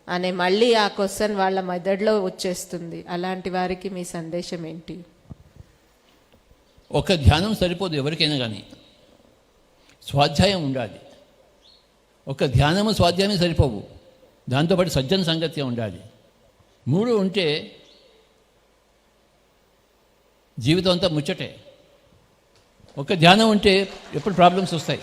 అనే మళ్ళీ ఆ క్వశ్చన్ వాళ్ళ మెదడులో వచ్చేస్తుంది. అలాంటి వారికి మీ సందేశం ఏంటి? ఒక ధ్యానం సరిపోదు ఎవరికైనా, కానీ స్వాధ్యాయం ఉండాలి. ఒక ధ్యానము స్వాధ్యాయమే సరిపోవు, దాంతోపాటు సజ్జన సంగత్యం ఉండాలి. 3 ఉంటే జీవితం అంతా ముచ్చటే. ఒక ధ్యానం ఉంటే ఎప్పుడు ప్రాబ్లమ్స్ వస్తాయి.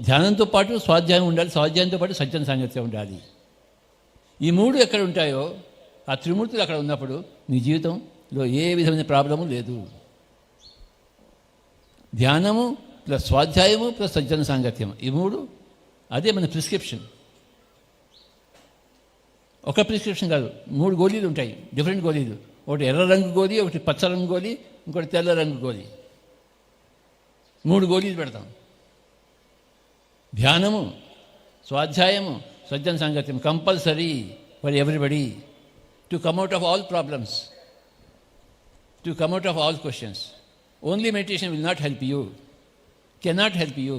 ధ్యానంతో పాటు స్వాధ్యాయం ఉండాలి, స్వాధ్యాయంతో పాటు సజ్జన సాంగత్యం ఉండాలి. ఈ 3 ఎక్కడ ఉంటాయో ఆ త్రిమూర్తులు అక్కడ ఉన్నప్పుడు నీ జీవితంలో ఏ విధమైన ప్రాబ్లము లేదు. ధ్యానము ప్లస్ స్వాధ్యాయము ప్లస్ సజ్జన సాంగత్యం, ఈ 3 అదే మన ప్రిస్క్రిప్షన్. ఒక ప్రిస్క్రిప్షన్ కాదు, 3 గోళీలు ఉంటాయి, డిఫరెంట్ గోళీలు. ఒకటి ఎర్ర రంగు గోళీ, ఒకటి పచ్చ రంగు గోళీ, ఇంకోటి తెల్ల రంగు గోళీ. 3 గోళీలు పెడతాం. ధ్యానము, స్వాధ్యాయము, సజ్జన సాంగత్యం compulsory for everybody to come out of all problems, to come out of all questions. Only meditation will not help you, cannot help you.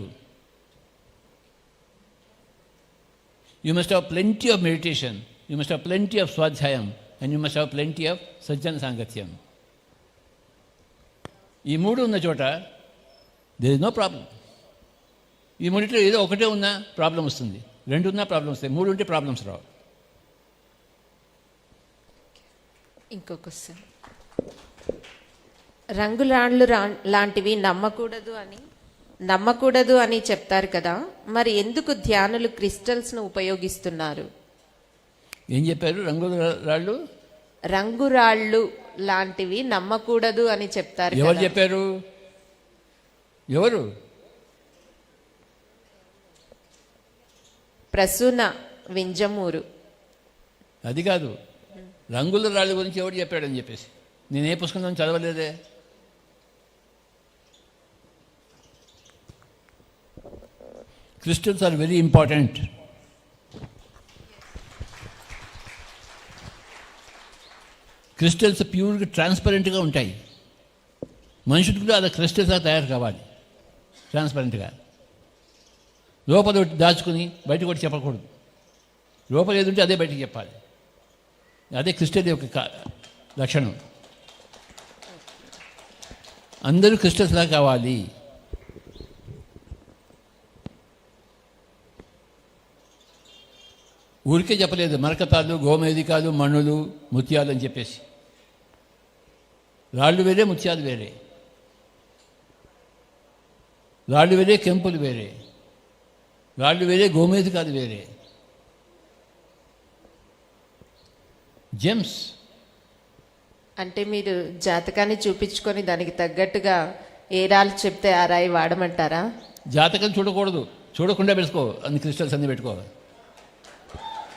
You must have plenty of meditation, you must have plenty of swadhyayam, and you must have plenty of sajjana sangatyam. ఈ 3 ఉన్న చోట there is no problem. ఈ 3లో ఏదో ఒకటే ఉన్నా problem వస్తుంది, 2 ఉన్నా problem వస్తాయి, 3 ఉంటే ప్రాబ్లమ్స్ రావు. ఇంకో క్వశ్చన్, రంగురాళ్ళు లాంటివి నమ్మకూడదు అని చెప్తారు కదా, మరి ఎందుకు ధ్యానులు క్రిస్టల్స్ను ఉపయోగిస్తున్నారు? ఏం చెప్పారు? రంగురాళ్ళు లాంటివి నమ్మకూడదు అని చెప్తారు. ఎవరు చెప్పారు? ఎవరు? ప్రసూన వింజమూరు. అది కాదు, రంగుల రాళ్ళ గురించి ఎవరు చెప్పాడని చెప్పేసి నేనే పుస్తకం చదవలేదే. Crystals are very important. Crystals ప్యూర్గా ట్రాన్స్పరెంట్గా ఉంటాయి. మనుషులకు కూడా అది క్రిస్టల్స్గా తయారు కావాలి, ట్రాన్స్పరెంట్గా. లోపల ఒకటి దాచుకుని బయటకు ఒకటి చెప్పకూడదు. లోపల ఏది ఉంటే అదే బయటకు చెప్పాలి. అదే క్రిస్టల్ యొక్క లక్షణం. అందరూ క్రిస్టల్స్లా కావాలి. ఊరికే చెప్పలేదు మరకతాలు, గోమేదికాలు, మణులు, ముత్యాలు అని చెప్పేసి. రాళ్ళు వేరే, ముత్యాలు వేరే. రాళ్ళు వేరే, కెంపులు వేరే. రాళ్ళు వేరే, గోమేదికాలు వేరే. జెమ్స్ అంటే మీరు జాతకాన్ని చూపించుకొని దానికి తగ్గట్టుగా ఏ రాళ్ళు చెప్తే ఆ రాయి వాడమంటారా? జాతకం చూడకూడదు, చూడకుండా పెట్టుకో. అన్ని క్రిస్టల్స్ అన్నీ పెట్టుకో.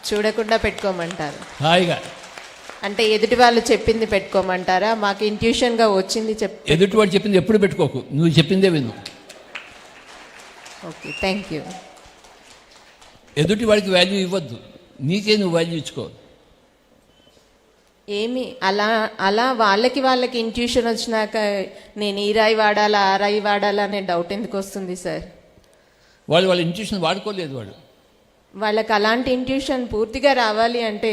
చూడకుండా పెట్టుకోమంటారు హాయిగా. అంటే ఎదుటి వాళ్ళు చెప్పింది పెట్టుకోమంటారా? మాకు ఇంట్యూషన్గా వచ్చింది ఎదుటి వాడు చెప్పింది ఎప్పుడు పెట్టుకోకు, నువ్వు చెప్పిందే విను. Okay, thank you. ఎదుటి వాడికి వాల్యూ ఇవ్వద్దు, నీకే నువ్వు వాల్యూ ఇచ్చుకో. ఏమి అలా వాళ్ళకి ఇంట్యూషన్ వచ్చినాక నేను ఈ రాయి వాడాలా ఆ రాయి వాడాలా అనే డౌట్ ఎందుకు వస్తుంది సార్? వాళ్ళ ఇంట్యూషన్ వాడుకోలేదు. వాళ్ళకి అలాంటి ఇంట్యూషన్ పూర్తిగా రావాలి అంటే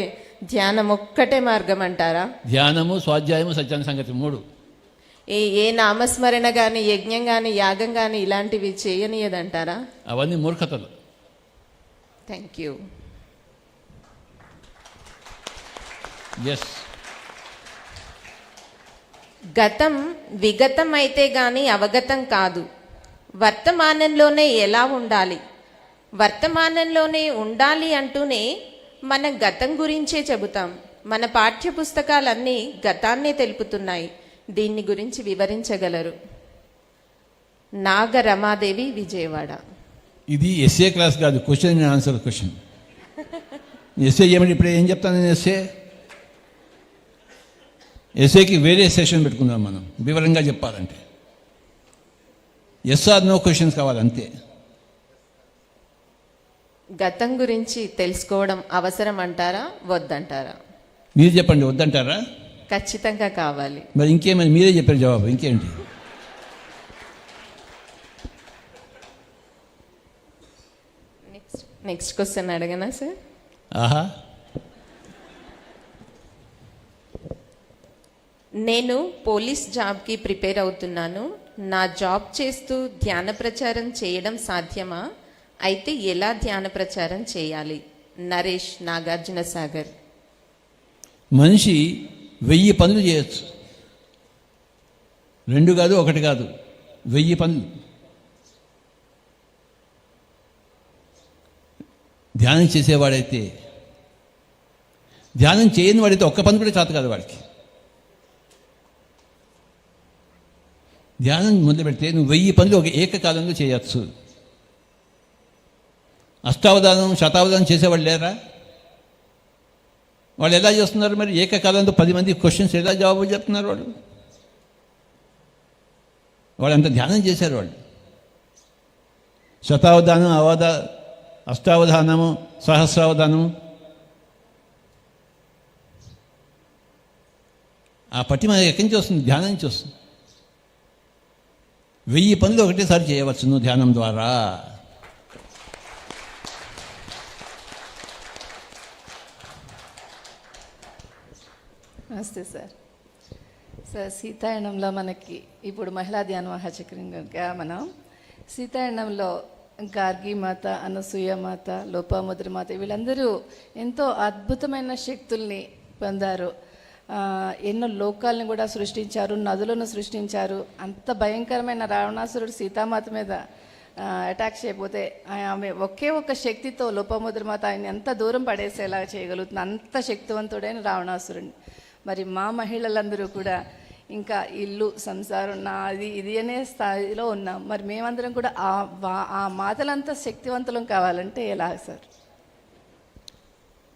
ధ్యానం ఒక్కటే మార్గం అంటారా? ధ్యానము, స్వాధ్యాయము, సజ్జన సంగతి 3. ఏ నామస్మరణ కానీ, యజ్ఞం కానీ, యాగం కానీ ఇలాంటివి చేయనీయదంటారా? అవన్నీ మూర్ఖతలు. Thank you. ఎస్. గతం విగతం అయితే గాని అవగతం కాదు. వర్తమానంలోనే ఎలా ఉండాలి? వర్తమానంలోనే ఉండాలి అంటూనే మన గతం గురించే చెబుతాం. మన పాఠ్య పుస్తకాలన్నీ గతాన్నే తెలుపుతున్నాయి. దీన్ని గురించి వివరించగలరు? నాగ రమాదేవి, విజయవాడ. ఇది ఎస్ఏ క్లాస్ కాదు, question and answer question. SA ఏమంటే ఇప్పుడు ఏం చెప్తాను నేను? ఎస్ఏకి వేరే సెషన్ పెట్టుకుందాం మనం, వివరంగా చెప్పాలంటే. ఎస్ ఆర్ నో క్వశ్చన్స్ కావాలి అంతే. గతం గురించి తెలుసుకోవడం అవసరం అంటారా వద్దంటారా? మీరు చెప్పండి, వద్దంటారా? ఖచ్చితంగా కావాలి. మరి ఇంకేమని మీరే చెప్పారు జవాబు, ఇంకేంటి? నెక్స్ట్ క్వశ్చన్ అడగనా సార్? ఆహా, నేను పోలీస్ జాబ్కి ప్రిపేర్ అవుతున్నాను. నా జాబ్ చేస్తూ ధ్యాన ప్రచారం చేయడం సాధ్యమా? అయితే ఎలా ధ్యాన ప్రచారం చేయాలి? నరేష్, నాగార్జున సాగర్. మనిషి 1000 పనులు చేయొచ్చు, 2 కాదు 1 కాదు, 1000 పనులు. ధ్యానం చేసేవాడైతే, ధ్యానం చేయని వాడైతే ఒక్క పని కూడా చేత కాదు వాడికి. ధ్యానం మొదలు పెడితే నువ్వు 1000 పనులు ఒక ఏకకాలంలో చేయొచ్చు. అష్టావధానం, శతావధానం చేసేవాళ్ళు లేరా? వాళ్ళు ఎలా చేస్తున్నారు మరి? ఏకకాలంలో 10 మంది క్వశ్చన్స్ ఎలా జవాబులు చెప్తున్నారు వాళ్ళు? వాళ్ళు అంత ధ్యానం చేశారు వాళ్ళు. శతావధానం, అష్టావధానము, సహస్రావధానము, ఆ పట్టి మనకి ఎక్కడి నుంచి వస్తుంది? ధ్యానం నుంచి వస్తుంది. 1000 పనులు ఒకటేసారి చేయవచ్చు నువ్వు ధ్యానం ద్వారా. నమస్తే సార్. సార్, సీతాయనంలో మనకి ఇప్పుడు మహిళా ధ్యాన మహాచక్రం కనుక మనం సీతాయనంలో గార్గి మాత, అనసూయ మాత, లోపాముద్ర మాత వీళ్ళందరూ ఎంతో అద్భుతమైన శక్తుల్ని పొందారు. ఎన్నో లోకాలను కూడా సృష్టించారు, నదులను సృష్టించారు. అంత భయంకరమైన రావణాసురుడు సీతామాత మీద అటాక్ చేయకపోతే ఆమె ఒకే ఒక శక్తితో లోపముద్ర మాత ఆయన ఎంత దూరం పడేసేలా చేయగలుగుతుంది. అంత శక్తివంతుడైన రావణాసురుడిని. మరి మా మహిళలందరూ కూడా ఇంకా ఇల్లు, సంసారం, నాది ఇది అనే స్థాయిలో ఉన్నాం. మరి మేమందరం కూడా ఆ మాతలంతా శక్తివంతులం కావాలంటే ఎలా సార్?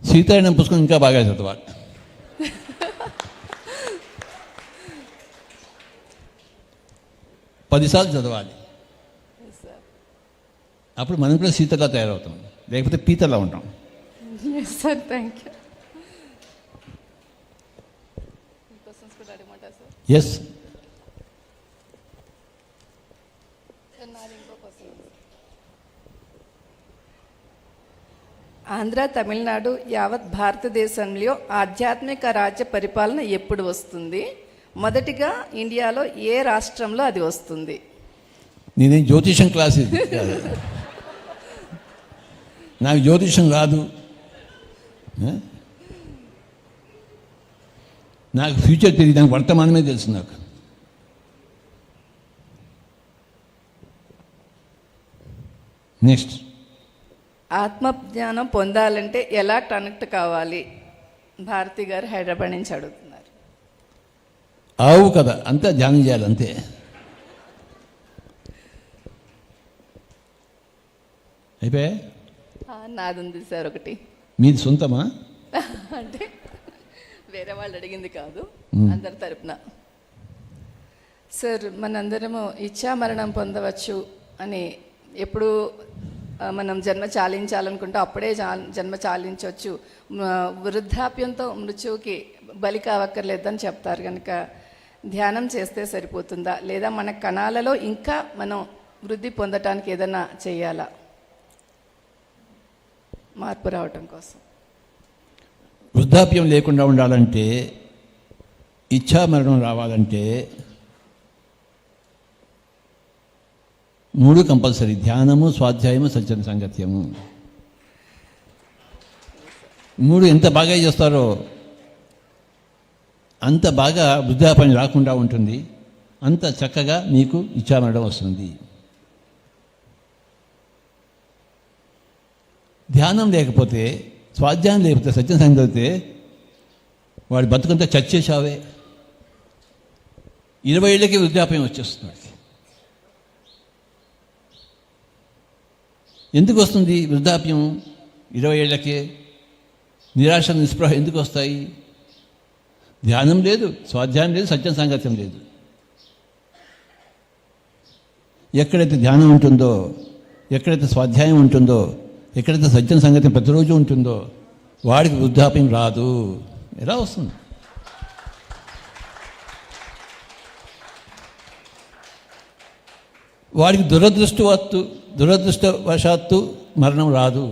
సీతాయనం పుస్తకం ఇంకా బాగా చదవాలి. పదిసార్లు చదవాలి. అప్పుడు మనం కూడా సీతలా తయారవుతాం, లేకపోతే పీతలా ఉంటాం. Sir, thank you. Yes. Andhra, Tamil Nadu యావత్ భారతదేశంలో ఆధ్యాత్మిక రాజ్య పరిపాలన ఎప్పుడు వస్తుంది? మొదటిగా ఇండియాలో ఏ రాష్ట్రంలో అది వస్తుంది? నేనేం జ్యోతిషం క్లాస్ ఇది కాదు. నాకు జ్యోతిషం రాదు. నాకు ఫ్యూచర్ తెలియదు, నాకు వర్తమానమే తెలుసు. నాకు నెక్స్ట్, ఆత్మజ్ఞానం పొందాలంటే ఎలా కనెక్ట్ కావాలి? భారతి గారు హైదరాబాద్ నుంచి అడుగుతున్నారు. ఆవు కదా, అంతే ధ్యానం చేయాలి అంతే. అయిపోయా? నాది ఉంది సార్ ఒకటి. మీది సొంతమా? అంటే వేరే వాళ్ళు అడిగింది కాదు, అందరి తరపున. సార్, మనందరము ఇచ్చా మరణం పొందవచ్చు అని ఎప్పుడు మనం జన్మ చాలించాలనుకుంటే అప్పుడే జన్మ చాలించవచ్చు, వృద్ధాప్యంతో మృత్యువుకి బలి కావక్కర్లేదని చెప్తారు. కనుక ధ్యానం చేస్తే సరిపోతుందా, లేదా మన కణాలలో ఇంకా మనం వృద్ధి పొందటానికి ఏదైనా చేయాలా మార్పు రావటం కోసం? వృద్ధాప్యం లేకుండా ఉండాలంటే, ఇచ్ఛామరణం రావాలంటే 3 కంపల్సరీ: ధ్యానము, స్వాధ్యాయము, సజ్జన సాంగత్యము. 3 ఎంత బాగా చేస్తారో అంత బాగా వృద్ధాప్యం రాకుండా ఉంటుంది, అంత చక్కగా మీకు ఇచ్ఛామరణం వస్తుంది. ధ్యానం లేకపోతే, స్వాధ్యాయం లేకపోతే, సత్యం సంగతి వాడి బతుకంతా చచ్చేసావే. 20 ఏళ్ళకి వృద్ధాప్యం వచ్చేస్తుంది. ఎందుకు వస్తుంది వృద్ధాప్యం 20 ఏళ్ళకే? నిరాశ, నిస్పృహ ఎందుకు వస్తాయి? ధ్యానం లేదు, స్వాధ్యాయం లేదు, సత్యం సాంగత్యం లేదు. ఎక్కడైతే ధ్యానం ఉంటుందో, ఎక్కడైతే స్వాధ్యాయం ఉంటుందో ఎక్కడైతే సజ్జన సంగతి ప్రతిరోజు ఉంటుందో వాడికి వృద్ధాప్యం రాదు. ఎలా వస్తుంది? వాడికి దురదృష్టవశాత్తు మరణం రాదు.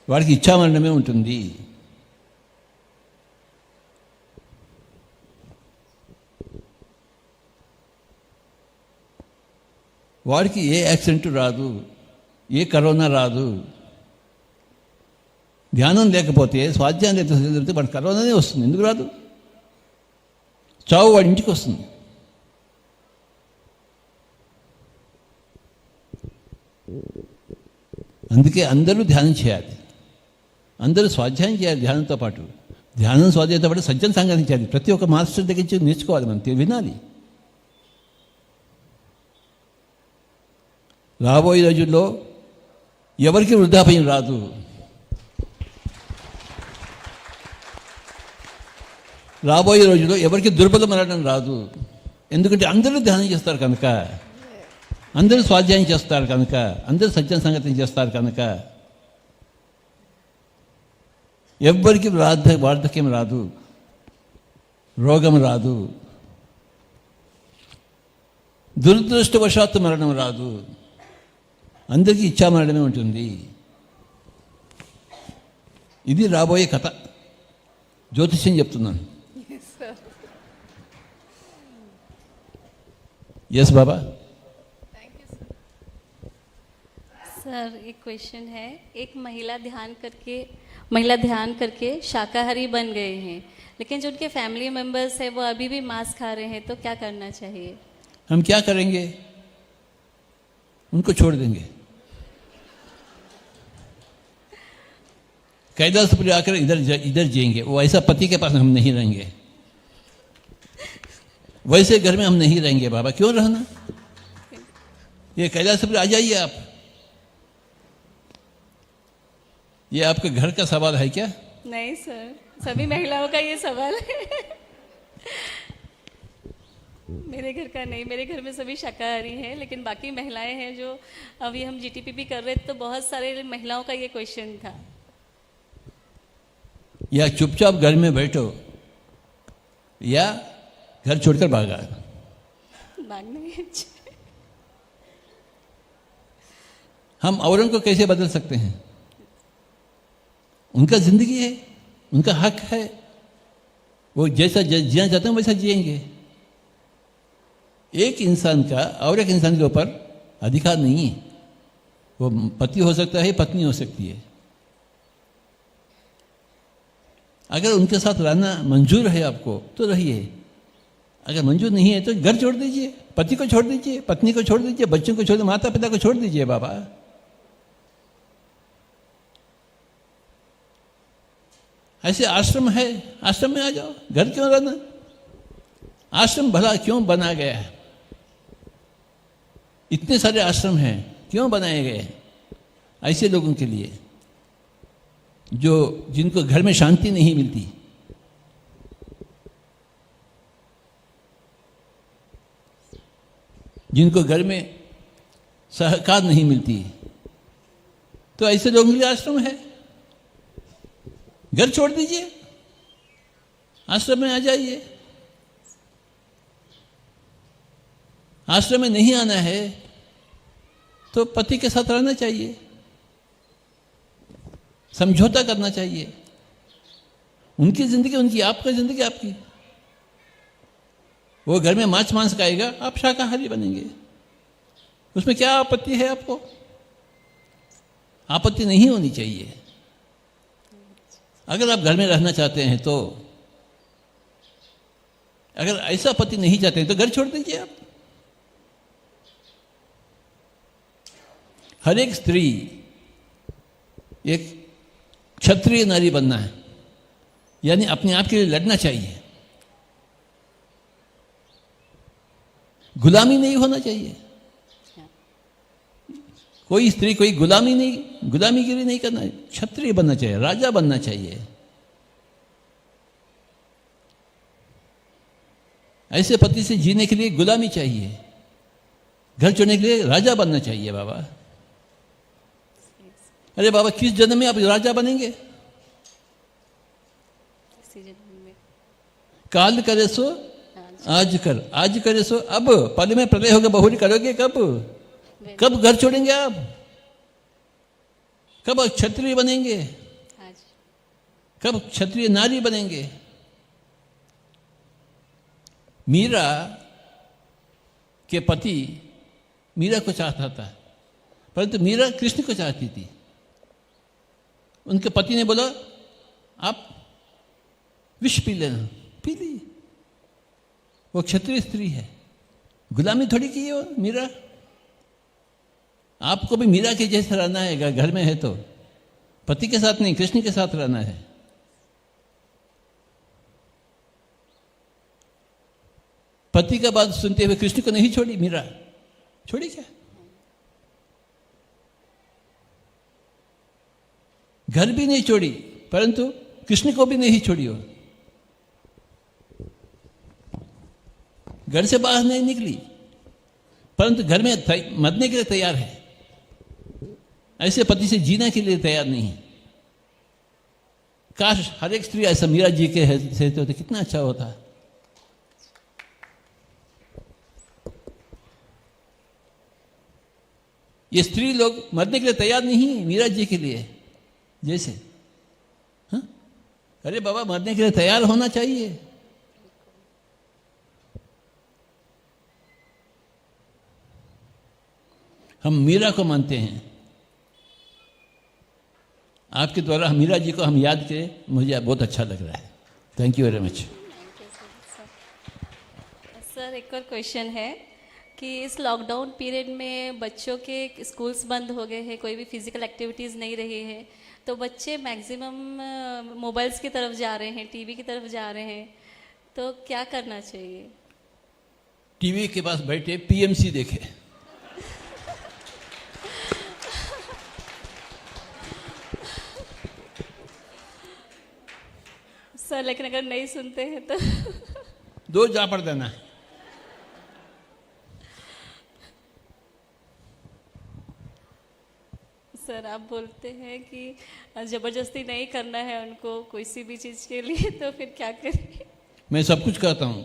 వాడికి ఇచ్ఛామరణమే ఉంటుంది. వాడికి ఏ యాక్సిడెంట్ రాదు, ఏ కరోనా రాదు. ధ్యానం లేకపోతే, స్వాధ్యాయం లేకపోతే వాడికి కరోనానే వస్తుంది. ఎందుకు రాదు? చావు వాడి ఇంటికి వస్తుంది. అందుకే అందరూ ధ్యానం చేయాలి, అందరూ స్వాధ్యాయం చేయాలి. ధ్యానంతో పాటు స్వాధ్యాయంతో పాటు సజ్జన సంగతి చేయాలి. ప్రతి ఒక్క మాస్టర్ దగ్గర నుంచి నేర్చుకోవాలి, మనం వినాలి. రాబోయే రోజుల్లో ఎవరికి వృద్ధాప్యం రాదు. రాబోయే రోజుల్లో ఎవరికి దుర్బల మరణం రాదు. ఎందుకంటే అందరూ ధ్యానం చేస్తారు కనుక, అందరూ స్వాధ్యాయం చేస్తారు కనుక, అందరూ సజ్జన సంగతి చేస్తారు కనుక ఎవ్వరికి వార్ధక్యం రాదు, రోగం రాదు, దురదృష్టవశాత్తు మరణం రాదు. అందరికీ ఇచ్ఛామరణమే ఉంటుంది. ఇది రాబోయే కథ. జ్యోతిష్యం చెప్తున్నాను. यस बाबा. सर एक क्वेश्चन है, एक महिला ध्यान करके शाकाहारी बन गए हैं, लेकिन जो उनके फैमिली मेंबर्स हैं वो अभी भी मांस खा रहे हैं, तो क्या करना चाहिए? हम क्या करेंगे? उनको छोड़ देंगे. कैलाशपुरी आकर इधर जाएंगे. वो ऐसा पति के पास हम नहीं रहेंगे, वैसे घर में हम नहीं रहेंगे. बाबा क्यों रहना? ये कैलाशपुरी आ जाइए आप. ये आपके घर का सवाल है क्या? नहीं सर, सभी महिलाओं का ये सवाल है. मेरे घर का नहीं, मेरे घर में सभी शाकाहारी हैं, लेकिन बाकी महिलाएं हैं जो अभी हम जीटीपीपी कर रहे थे तो बहुत सारे महिलाओं का ये क्वेश्चन था. या चुपचाप घर में बैठो या घर छोड़कर भागा. भागने हम औरों को कैसे बदल सकते हैं? उनका जिंदगी है, उनका हक है. वो जैसा जीना चाहते हैं वैसा जिएंगे. एक इंसान का और एक इंसान के ऊपर अधिकार नहीं है. वो पति हो सकता है, पत्नी हो सकती है. अगर उनके साथ रहना मंजूर है आपको तो रहिए. अगर मंजूर नहीं है तो घर छोड़ दीजिए, पति को छोड़ दीजिए, पत्नी को छोड़ दीजिए, बच्चों को छोड़ दीजिए, माता पिता को छोड़ दीजिए. बाबा ऐसे आश्रम है, आश्रम में आ जाओ. घर क्यों रहना? आश्रम भला क्यों बना गया है? इतने सारे आश्रम हैं, क्यों बनाए गए? ऐसे लोगों के लिए जिनको घर में शांति नहीं मिलती, जिनको घर में सहकार नहीं मिलती, तो ऐसे लोगों के लिए आश्रम है. घर छोड़ दीजिए, आश्रम में आ जाइए. आश्रम में नहीं आना है तो पति के साथ रहना चाहिए, समझौता करना चाहिए. उनकी जिंदगी उनकी, आपकी जिंदगी आपकी. वो घर में मांस खाएगा, आप शाकाहारी बनेंगे. उसमें क्या आपत्ति है? आपको आपत्ति नहीं होनी चाहिए. अगर आप घर में रहना चाहते हैं तो, अगर ऐसा पति नहीं चाहते हैं तो घर छोड़ दीजिए आप. हर एक स्त्री एक क्षत्रिय नारी बनना है, यानी अपने आप के लिए लड़ना चाहिए. गुलामी नहीं होना चाहिए. कोई स्त्री कोई गुलामीगिरी नहीं करना है. क्षत्रिय बनना चाहिए, राजा बनना चाहिए. ऐसे पति से जीने के लिए गुलामी चाहिए, घर छोड़ने के लिए राजा बनना चाहिए. बाबा अरे बाबा किस जन्म में आप राजा बनेंगे? इसी जन्म में। काल करे सो आज कर, आज करे सो अब, पल में प्रलय होगा बहुरी करोगे कब? कब घर छोड़ेंगे आप? कब क्षत्रिय बनेंगे? आज। कब क्षत्रिय नारी बनेंगे? मीरा के पति मीरा को चाहता था, परंतु मीरा कृष्ण को चाहती थी। उनके पति ने बोला आप विष पी लेना, पी ली। वो क्षत्रिय स्त्री है, गुलामी थोड़ी की है वो मीरा। आपको भी मीरा के जैसे रहना है, घर में है तो पति के साथ नहीं, कृष्ण के साथ रहना है। पति का बात सुनते हुए कृष्ण को नहीं छोड़ी मीरा, छोड़ी क्या? घर भी नहीं छोड़ी, परंतु कृष्ण को भी नहीं छोड़ी। वो घर से बाहर नहीं निकली, परंतु घर में मरने के लिए तैयार है। ऐसे पति से जीने के लिए तैयार नहीं है। काश हर एक स्त्री ऐसा मीरा जी के से होते, कितना अच्छा होता। ये स्त्री लोग मरने के लिए तैयार नहीं है मीरा जी के लिए जैसे। हाँ? अरे बाबा मरने के लिए तैयार होना चाहिए। हम मीरा को मानते हैं। आपके द्वारा मीरा जी को हम याद करें, मुझे बहुत अच्छा लग रहा है। Thank you very much. Sir एक और क्वेश्चन है कि इस लॉकडाउन पीरियड में बच्चों के स्कूल्स बंद हो गए हैं, कोई भी फिजिकल एक्टिविटीज़ नहीं रही है, तो बच्चे मैक्सिमम मोबाइल्स की तरफ जा रहे हैं, टीवी की तरफ जा रहे हैं, तो क्या करना चाहिए? टीवी के पास बैठे पीएमसी देखे। सर लेकिन अगर नहीं सुनते हैं तो दो जा पड़ देना है। सर आप बोलते हैं कि जबरदस्ती नहीं करना है उनको कोई सी भी चीज़ के लिए, तो फिर क्या करें? मैं सब कुछ कहता हूं,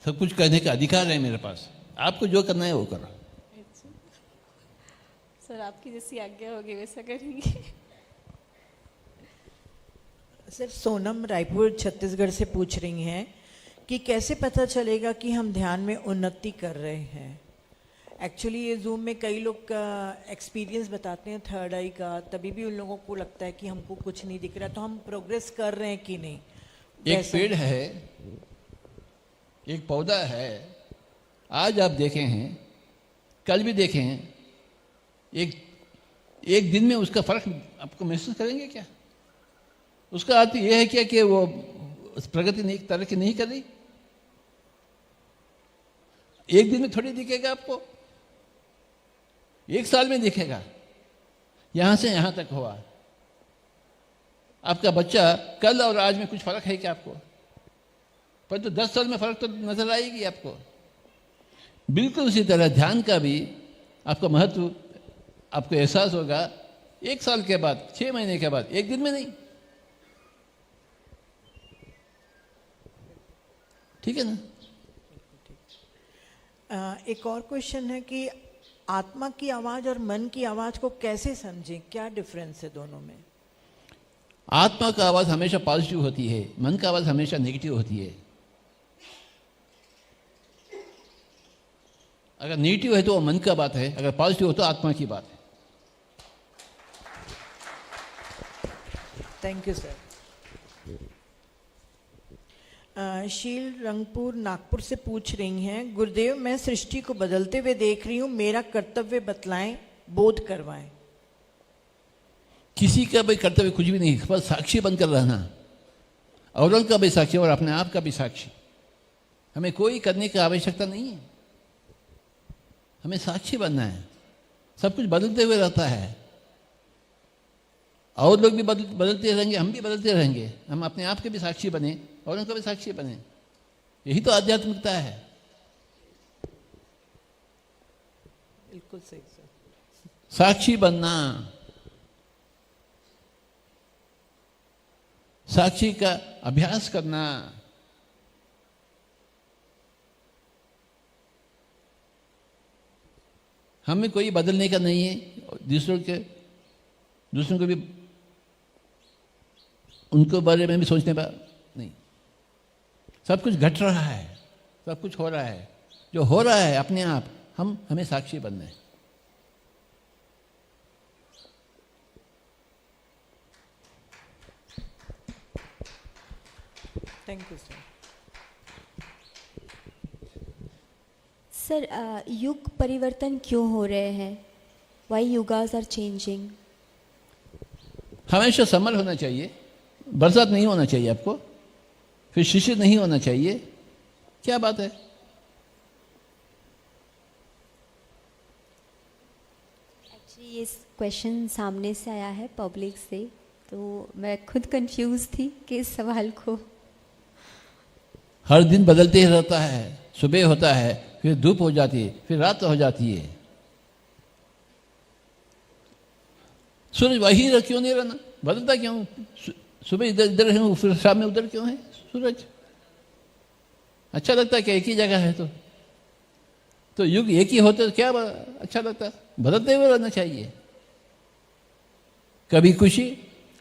सब कुछ कहने का अधिकार है मेरे पास। आपको जो करना है वो करो। सर आपकी जैसी आज्ञा होगी वैसा करेंगे। सर सोनम रायपुर छत्तीसगढ़ से पूछ रही हैं कि कैसे पता चलेगा कि हम ध्यान में उन्नति कर रहे हैं। एक्चुअली ये जूम में कई लोग का एक्सपीरियंस बताते हैं थर्ड आई का, तभी भी उन लोगों को लगता है कि हमको कुछ नहीं दिख रहा, तो हम प्रोग्रेस कर रहे हैं कि नहीं। एक पेड़ है, एक पौधा है, आज आप देखे हैं, कल भी देखे हैं, एक दिन में उसका फर्क आपको महसूस करेंगे क्या? उसका अर्थ यह है क्या कि वो प्रगति नहीं, तरक्की नहीं कर रही? एक दिन में थोड़ी दिखेगा आपको, एक साल में दिखेगा। यहां से यहां तक हुआ। आपका बच्चा कल और आज में कुछ फर्क है क्या आपको? पर तो 10 साल में फर्क तो नजर आएगी आपको। बिल्कुल उसी तरह ध्यान का भी आपका महत्व आपको एहसास होगा 1 साल के बाद, 6 महीने के बाद, एक दिन में नहीं। ठीक है ना? एक और क्वेश्चन है कि आत्मा की आवाज और मन की आवाज को कैसे समझें, क्या डिफरेंस है दोनों में? आत्मा का आवाज हमेशा पॉजिटिव होती है, मन का आवाज हमेशा नेगेटिव होती है। अगर नेगेटिव है तो वो मन का बात है, अगर पॉजिटिव हो तो आत्मा की बात है। Thank you sir. शील रंगपुर नागपुर से पूछ रही हैं, गुरुदेव मैं सृष्टि को बदलते हुए देख रही हूँ, मेरा कर्तव्य बतलाएं, बोध करवाएं। किसी का भी कर्तव्य कुछ भी नहीं, बस साक्षी बनकर रहना। औरों का भी साक्षी और अपने आप का भी साक्षी। हमें कोई करने की आवश्यकता नहीं है, हमें साक्षी बनना है। सब कुछ बदलते हुए रहता है, और लोग भी बदलते रहेंगे, हम भी बदलते रहेंगे। हम अपने आप के भी साक्षी बने और उनका भी साक्षी बने, यही तो आध्यात्मिकता है। बिल्कुल सही सर। साक्षी बनना, साक्षी का अभ्यास करना, हमें कोई बदलने का नहीं है, दूसरों को भी उनको बारे में भी सोचने का नहीं। सब कुछ घट रहा है, सब कुछ हो रहा है, जो हो रहा है अपने आप हमें साक्षी बनना है। Thank you sir. सर, युग परिवर्तन क्यों हो रहे हैं? Why yugas are changing? हमेशा संभल होना चाहिए, बरसात नहीं होना चाहिए आपको, फिर शिशिर नहीं होना चाहिए। क्या बात है? एक्चुअली ये क्वेश्चन सामने से आया है पब्लिक से, तो मैं खुद कंफ्यूज थी कि इस सवाल को। हर दिन बदलते ही रहता है, सुबह होता है, फिर धूप हो जाती है, फिर रात हो जाती है। सूरज वही क्यों नहीं रहना? बदलता क्यों? सुबह इधर है, फिर शाम में उधर क्यों है सूरज? अच्छा लगता है कि एक ही जगह है तो युग एक ही होते तो क्या अच्छा लगता? बदलते हुए रहना चाहिए। कभी खुशी,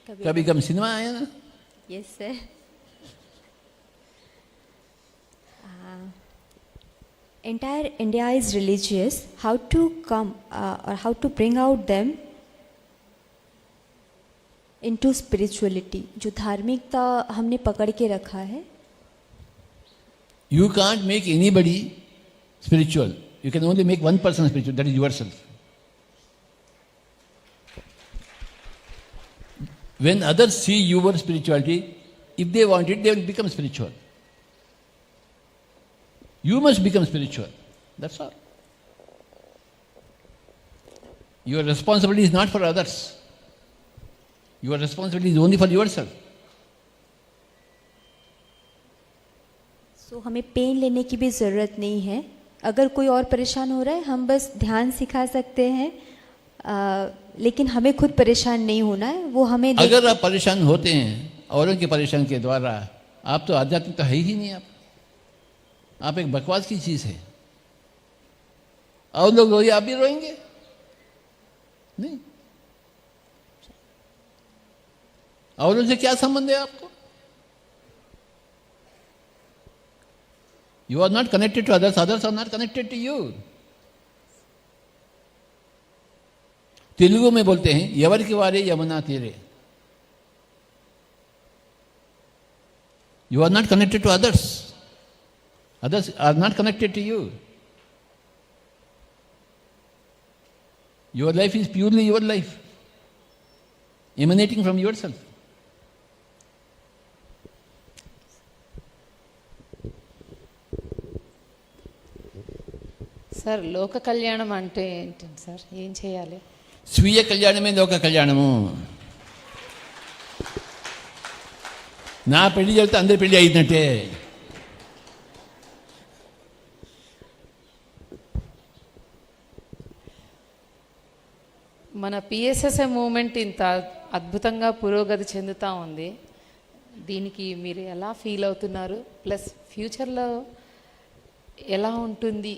कभी गम। सिनेमा आया ना? Yes sir. Entire India is religious. How to come or how to bring out them into spirituality? जो धार्मिकता हमने पकड़ के रखा है। You can't make anybody spiritual. You can only make one person spiritual. That is yourself. When others see your spirituality, if they want it, they will become spiritual. You must become spiritual. That's all. Your responsibility is not for others. Your responsibility is only for yourself. So हमें pen लेने की भी ज़रूरत नहीं है। अगर कोई और परेशान हो रहा है, हम बस ध्यान सिखा सकते हैं, लेकिन हमें खुद परेशान नहीं होना है। वो हमें अगर आप परेशान होते हैं औरों के परेशान के द्वारा, आप तो आध्यात्मिक तो है ही नहीं। आप एक बकवास की चीज है। और लोग रोए, आप भी रोएंगे? नहीं। औरों से क्या संबंध है आपको? You are not connected to others, others are not connected to you. Telugu में बोलते हैं, यवर की वारे यमुना तीरे। You are not connected to others. Others are not connected to you. Your life is purely your life, emanating from yourself. Sir, లోక కళ్యాణం అంటే ఏంటి సార్? ఏం చేయాలి? స్వీయ కళ్యాణమే లోక కళ్యాణము. నా పెళ్లి జరిగితే అందరి పెళ్లి అయినట్టే. మన పిఎస్ఎస్ఏ మూమెంట్ ఇంత అద్భుతంగా పురోగతి చెందుతూ ఉంది. దీనికి మీరు ఎలా ఫీల్ అవుతున్నారు? ప్లస్ ఫ్యూచర్లో ఎలా ఉంటుంది?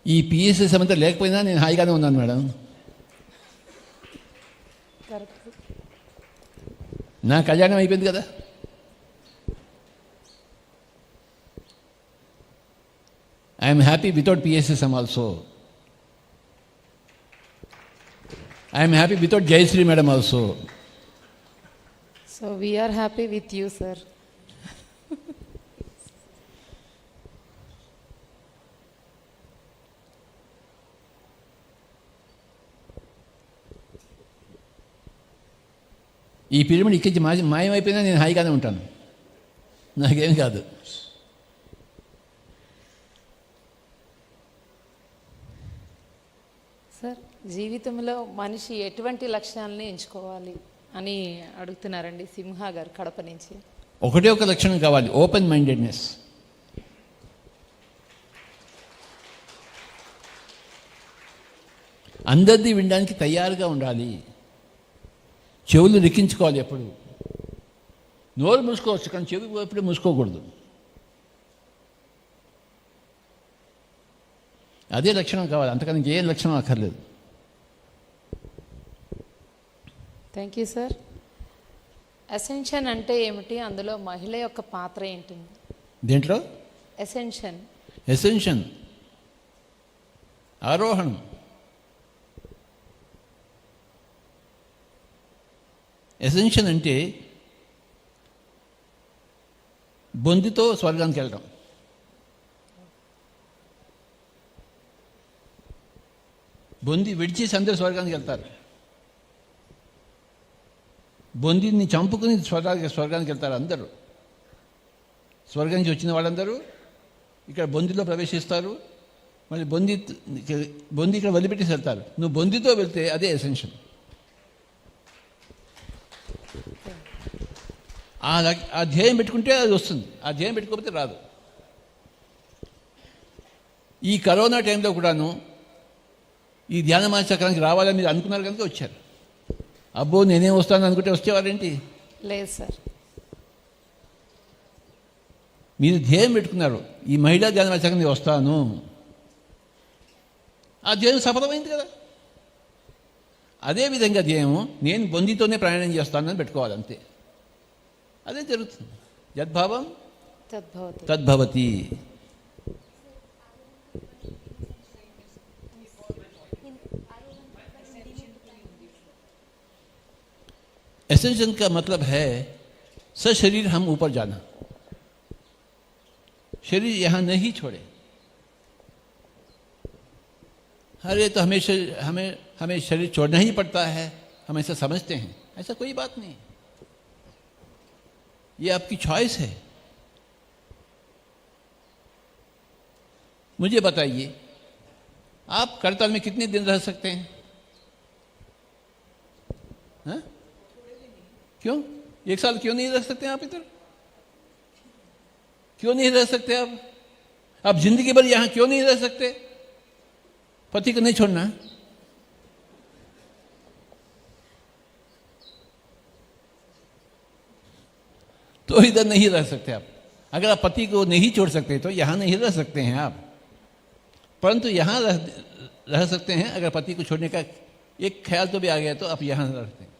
ఈ పిఎస్ఎస్ అంతా లేకపోయినా నేను హాయిగానే ఉన్నాను మేడం. నా కళ్యాణం అయిపోయింది కదా. I am happy without PSSM also. I am happy without Jayashree madam also. So we are happy with you, sir. ఈ పిరమిడ్ ఇక్కడి మాయమైపోయినా నేను హాయిగానే ఉంటాను. నాకేం కాదు. సార్, జీవితంలో మనిషి ఎటువంటి లక్షణాలని ఎంచుకోవాలి అని అడుగుతున్నారండి సింహ గారు కడప నుంచి. ఒకటే ఒక లక్షణం కావాలి, ఓపెన్ మైండెడ్నెస్. అందరిది వినడానికి తయారుగా ఉండాలి. చెవులు రిక్కించుకోవాలి. ఎప్పుడు నోరు మూసుకోవచ్చు కానీ చెవి ఎప్పుడు మూసుకోకూడదు. అదే లక్షణం కావాలి, అంతకని ఏ లక్షణం అక్కర్లేదు. Thank you sir. అసెన్షన్ అంటే ఏమిటి, అందులో మహిళ యొక్క పాత్ర ఏంటుంది? దేంట్లో అసెన్షన్? ఎసెన్షన్ ఆరోహణం. ఎసెన్షన్ అంటే బొందితో స్వర్గానికి వెళ్ళడం. బొంది విడిచేసి అందరూ స్వర్గానికి వెళ్తారు. బొందిని చంపుకుని స్వర్గానికి వెళ్తారు అందరూ. స్వర్గం నుంచి వచ్చిన వాళ్ళందరూ ఇక్కడ బొందిలో ప్రవేశిస్తారు. మళ్ళీ బొంది ఇక్కడ వదిలిపెట్టేసి వెళ్తారు. నువ్వు బొందితో వెళ్తే అదే ఎసెన్షన్. ఆ ధ్యేయం పెట్టుకుంటే అది వస్తుంది, ఆ ధ్యేయం పెట్టుకోకపోతే రాదు. ఈ కరోనా టైంలో కూడాను ఈ ధ్యాన చక్రానికి రావాలని మీరు అనుకున్నారు కనుక వచ్చారు. అబ్బో నేనేం వస్తాను అనుకుంటే వచ్చేవారేంటి? లేదు సార్. మీరు ధ్యేయం పెట్టుకున్నారు, ఈ మహిళా ధ్యాన చక్రానికి వస్తాను. ఆ ధ్యేయం సఫలమైంది కదా. అదేవిధంగా ధ్యేయము నేను బొందితోనే ప్రయాణం చేస్తానని పెట్టుకోవాలి, అంతే. అదే జరుగుతుంది. యద్భావం తద్భవతి. एसेंशन का मतलब है सशरीर हम ऊपर जाना, शरीर यहाँ नहीं छोड़े। अरे तो हमेशा हमें शरीर छोड़ना ही पड़ता है, हम ऐसा समझते हैं। ऐसा कोई बात नहीं, ये आपकी चॉइस है। मुझे बताइए, आप करताल में कितने दिन रह सकते हैं? हाँ? क्यों? 1 साल क्यों नहीं रह सकते आप इधर? क्यों नहीं रह सकते आप जिंदगी भर यहां क्यों नहीं रह सकते? पति को नहीं छोड़ना? तो इधर नहीं रह सकते आप। अगर आप पति को नहीं छोड़ सकते तो यहां नहीं रह सकते हैं आप, परंतु यहां रह सकते हैं। अगर पति को छोड़ने का एक ख्याल तो भी आ गया तो आप यहां रहते हैं।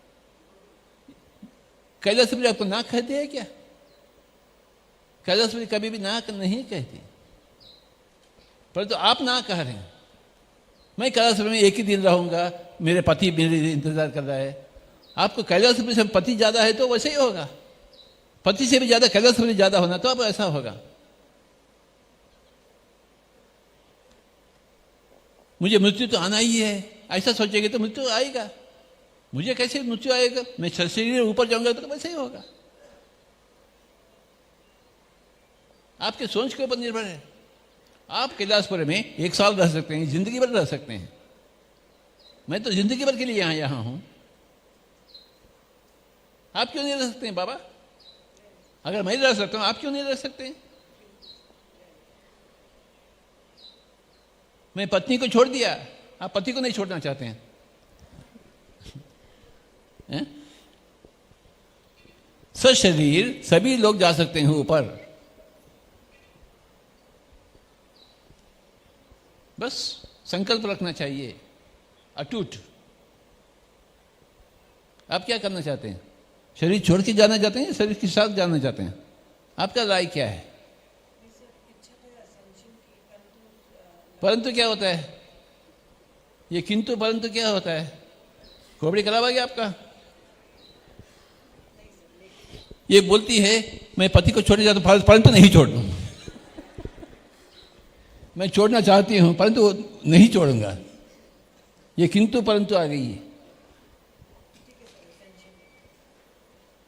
कैलाशपुरी आपको ना कहते हैं क्या? कैलाशपुरी कभी भी ना नहीं कहती, परंतु आप ना कह रहे हैं। मैं कैलाशपुरी में 1 ही दिन रहूंगा, मेरे पति मेरे इंतजार कर रहा है। आपको कैलाशपुरी से पति ज्यादा है तो वैसे ही होगा, पति से भी ज्यादा कैलाशपुरी ज्यादा होना तो अब ऐसा होगा। मुझे मृत्यु तो आना ही है, ऐसा सोचेंगे तो मृत्यु आएगा। मुझे कैसे मृत्यु आएगा? मैं शरीर ऊपर जाऊंगा तो वैसे ही होगा। आपके सोच के ऊपर निर्भर है। आप कैलाशपुरी में 1 साल रह सकते हैं, जिंदगी भर रह सकते हैं। मैं तो जिंदगी भर के लिए यहां हूं। आप क्यों नहीं रह सकते हैं बाबा? अगर मैं रह सकता हूं, आप क्यों नहीं रह सकते? मैं पत्नी को छोड़ दिया, आप पति को नहीं छोड़ना चाहते हैं? सशरीर सभी लोग जा सकते हैं ऊपर, बस संकल्प रखना चाहिए अटूट। आप क्या करना चाहते हैं? शरीर छोड़ के जाना चाहते हैं या शरीर के साथ जाना चाहते हैं? आपका राय क्या है? परंतु क्या होता है? ये किंतु परंतु क्या होता है? खोपड़ी खराब आ गया आपका? ये बोलती है मैं पति को छोड़ने जाता हूं परंतु नहीं छोड़ूं, मैं छोड़ना चाहती हूं परंतु नहीं छोड़ूंगा। ये किंतु परंतु आ गई है।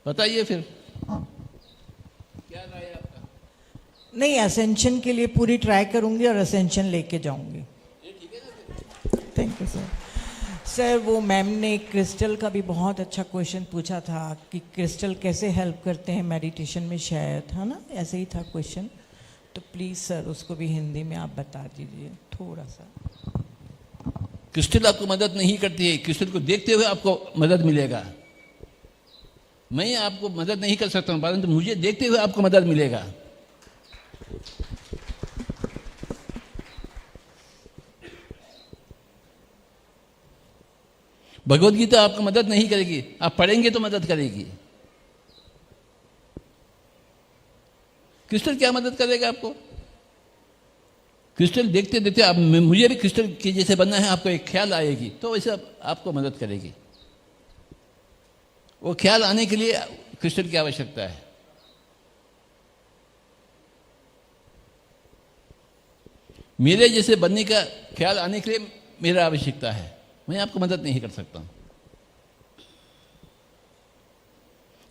बताइए फिर क्या राय है आपका? नहीं, असेंशन के लिए पूरी ट्राई करूंगी और असेंशन लेके जाऊंगी। Thank you sir. सर, वो मैम ने क्रिस्टल का भी बहुत अच्छा क्वेश्चन पूछा था कि क्रिस्टल कैसे हेल्प करते हैं मेडिटेशन में, शायद, है ना? ऐसे ही था क्वेश्चन। तो प्लीज़ सर उसको भी हिंदी में आप बता दीजिए थोड़ा सा। क्रिस्टल आपको मदद नहीं करती है, क्रिस्टल को देखते हुए आपको मदद मिलेगा। मैं आपको मदद नहीं कर सकता हूं, परंतु मुझे देखते हुए आपको मदद मिलेगा। भगवत गीता आपको मदद नहीं करेगी, आप पढ़ेंगे तो मदद करेगी। क्रिस्टल क्या मदद करेगा आपको? क्रिस्टल देखते देखते आप, मुझे भी क्रिस्टल के जैसे बनना है, आपको एक ख्याल आएगी तो वैसे आपको मदद करेगी। वो ख्याल आने के लिए क्रिस्टल की आवश्यकता है। मेरे जैसे बनने का ख्याल आने के लिए मेरा आवश्यकता है, मैं आपको मदद नहीं कर सकता हूं।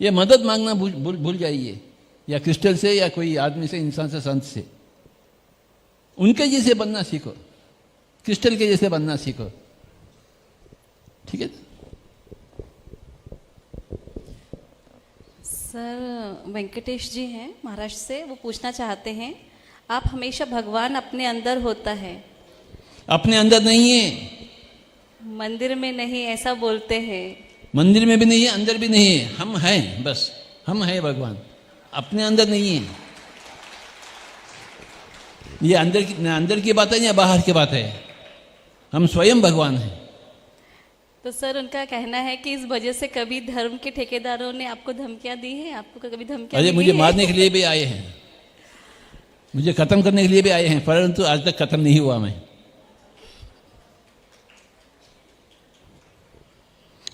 ये मदद मांगना भूल जाइए, या क्रिस्टल से या कोई आदमी से, इंसान से, संत से। उनके जैसे बनना सीखो, क्रिस्टल के जैसे बनना सीखो, ठीक है? सर वेंकटेश जी हैं महाराष्ट्र से, वो पूछना चाहते हैं, आप हमेशा भगवान अपने अंदर होता है। अपने अंदर नहीं है, मंदिर में नहीं ऐसा बोलते हैं। मंदिर में भी नहीं है, अंदर भी नहीं है, हम हैं, बस हम हैं भगवान, अपने अंदर नहीं है। ये अंदर की बात है या बाहर की बात है? हम स्वयं भगवान हैं। तो सर उनका कहना है कि इस वजह से कभी धर्म के ठेकेदारों ने आपको धमकियां दी हैं, आपको कभी धमकियां अरे दी मुझे हैं? मारने के लिए भी आए हैं, मुझे खत्म करने के लिए भी आए हैं, परंतु आज तक खत्म नहीं हुआ मैं।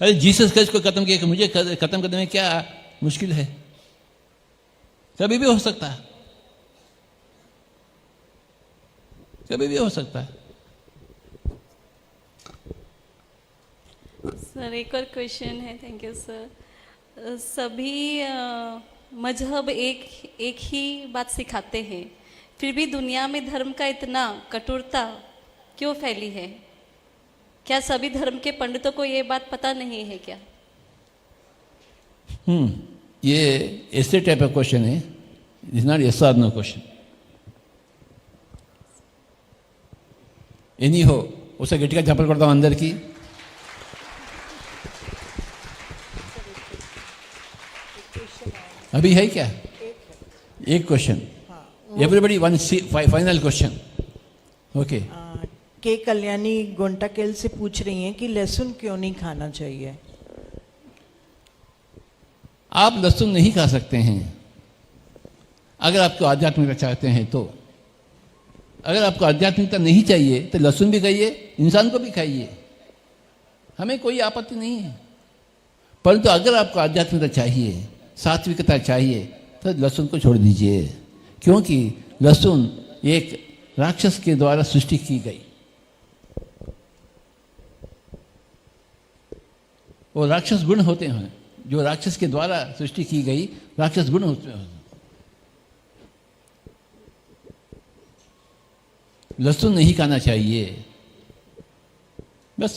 अरे जीसस क्राइस्ट को खत्म किया, मुझे खत्म करने में क्या मुश्किल है? कभी भी हो सकता है, कभी भी हो सकता है। सर एक और क्वेश्चन है, थैंक यू सर। सभी मजहब एक ही बात सिखाते हैं, फिर भी दुनिया में धर्म का इतना कठोरता क्यों फैली है? क्या सभी धर्म के पंडितों को ये बात पता नहीं है क्या? ये ऐसे टाइप ऑफ क्वेश्चन है, इज नॉट यस और नो क्वेश्चन। एनी हो, उसे गट्टी का चप्पल करता हूं अंदर की। अभी है क्या? एक question, everybody one final question. Okay, के कल्याणी गोंटाकेल से पूछ रही हैं कि लहसुन क्यों नहीं खाना चाहिए? आप लहसुन नहीं खा सकते हैं अगर आपको आध्यात्मिकता चाहते हैं तो। अगर आपको आध्यात्मिकता नहीं चाहिए तो लहसुन भी खाइए, इंसान को भी खाइए, हमें कोई आपत्ति नहीं है। परंतु अगर आपको आध्यात्मिकता चाहिए, सात्विकता चाहिए, तो लहसुन को छोड़ दीजिए, क्योंकि लहसुन एक राक्षस के द्वारा सृष्टि की गई। वो राक्षस गुण होते हैं, जो राक्षस के द्वारा सृष्टि की गई राक्षस गुण होते हैं। लहसुन नहीं खाना चाहिए, बस।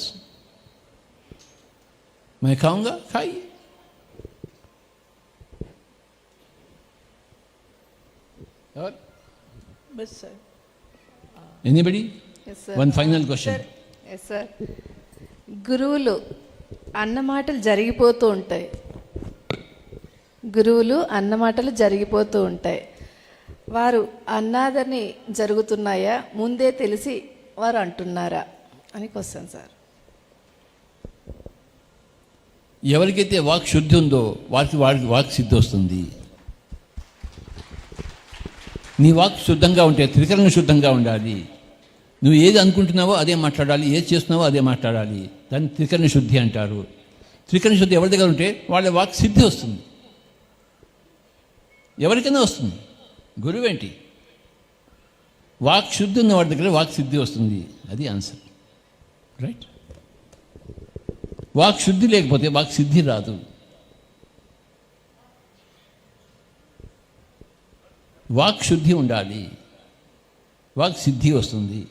मैं खाऊंगा, खाइए। और बस sir. Anybody? Yes, sir. One final question. Yes sir, గురువులు అన్నమాటలు జరిగిపోతూ ఉంటాయి, గురువులు అన్నమాటలు జరిగిపోతూ ఉంటాయి. వారు అన్నాదని జరుగుతున్నాయా, ముందే తెలిసి వారు అంటున్నారా అని క్వశ్చన్ సార్. ఎవరికైతే వాక్ శుద్ధి ఉందో వారికి వాక్ సిద్ధి వస్తుంది. నీ వాక్ శుద్ధంగా ఉంటే, త్రికరణ శుద్ధంగా ఉండాలి. నువ్వు ఏది అనుకుంటున్నావో అదే మాట్లాడాలి, ఏది చేస్తున్నావో అదే మాట్లాడాలి. దాన్ని త్రికరణ శుద్ధి అంటారు. త్రికరణ శుద్ధి ఎవరి దగ్గర ఉంటే వాళ్ళ వాక్ సిద్ధి వస్తుంది. ఎవరికైనా వస్తుంది, గురువేంటి? వాక్ శుద్ధి ఉన్న వాడి దగ్గర వాక్ సిద్ధి వస్తుంది, అది ఆన్సర్. రైట్? వాక్ శుద్ధి లేకపోతే వాక్ సిద్ధి రాదు. వాక్ శుద్ధి ఉండాలి, వాక్ సిద్ధి వస్తుంది.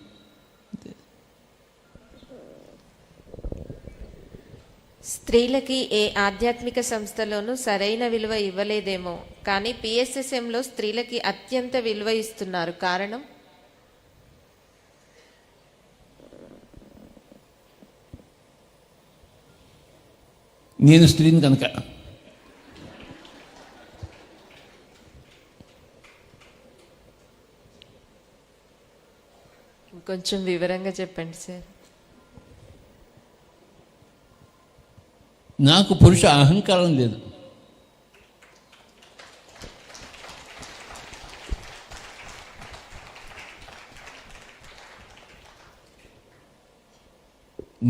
స్త్రీలకి ఏ ఆధ్యాత్మిక సంస్థలోనూ సరైన విలువ ఇవ్వలేదేమో, కానీ పిఎస్ఎస్ఎంలో స్త్రీలకి అత్యంత విలువ ఇస్తున్నారు. కారణం? నేను స్త్రీని కనుక. కొంచెం వివరంగా చెప్పండి సార్. నాకు పురుష అహంకారం లేదు.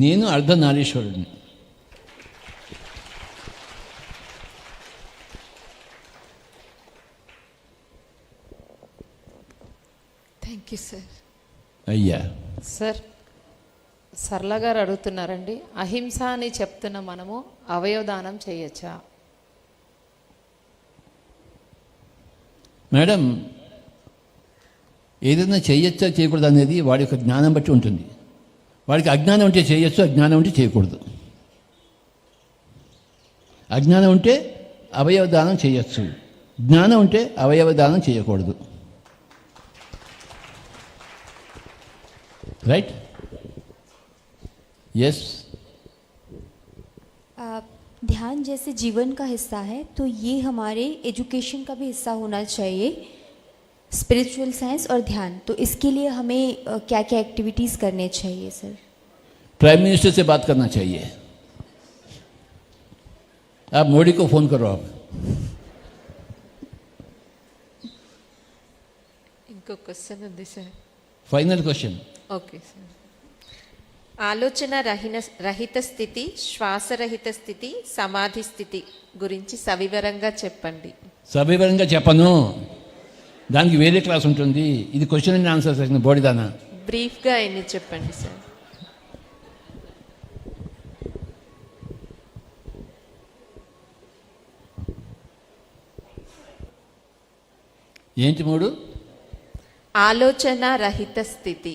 నేను అర్ధనారీశ్వరుడిని. Thank you sir. అయ్యా సార్, సరళ గారు అడుగుతున్నారండి, అహింస అని చెప్తున్న మనము అవయవదానం చేయొచ్చా? మేడం, ఏదైనా చేయొచ్చా చేయకూడదు అనేది వాడి యొక్క జ్ఞానం బట్టి ఉంటుంది. వాడికి అజ్ఞానం ఉంటే చేయొచ్చు, అజ్ఞానం ఉంటే చేయకూడదు. అజ్ఞానం ఉంటే అవయవదానం చేయొచ్చు, జ్ఞానం ఉంటే అవయవదానం చేయకూడదు. राइट? यस. ध्यान जैसे जीवन का हिस्सा है, तो ये हमारे एजुकेशन का भी हिस्सा होना चाहिए, स्पिरिचुअल साइंस और ध्यान. तो इसके लिए हमें क्या क्या एक्टिविटीज़ करने चाहिए सर? प्राइम मिनिस्टर से बात करना चाहिए. आप मोदी को फ़ोन करो. आप ఇంకో క్వశ్చన్ ఉంది sir. Final question. Okay sir. ఆలోచన రహిత స్థితి, శ్వాసరహిత స్థితి, సమాధి స్థితి గురించి సవివరంగా చెప్పండి. సవివరంగా చెప్పను, దానికి వేరే క్లాస్ ఉంటుంది. ఇది క్వశ్చన్ అండ్ ఆన్సర్ సెషన్. బోడిదానా బ్రీఫ్గా ఎన్ని చెప్పండి సార్. ఏంటి మూడు? ఆలోచన రహిత స్థితి,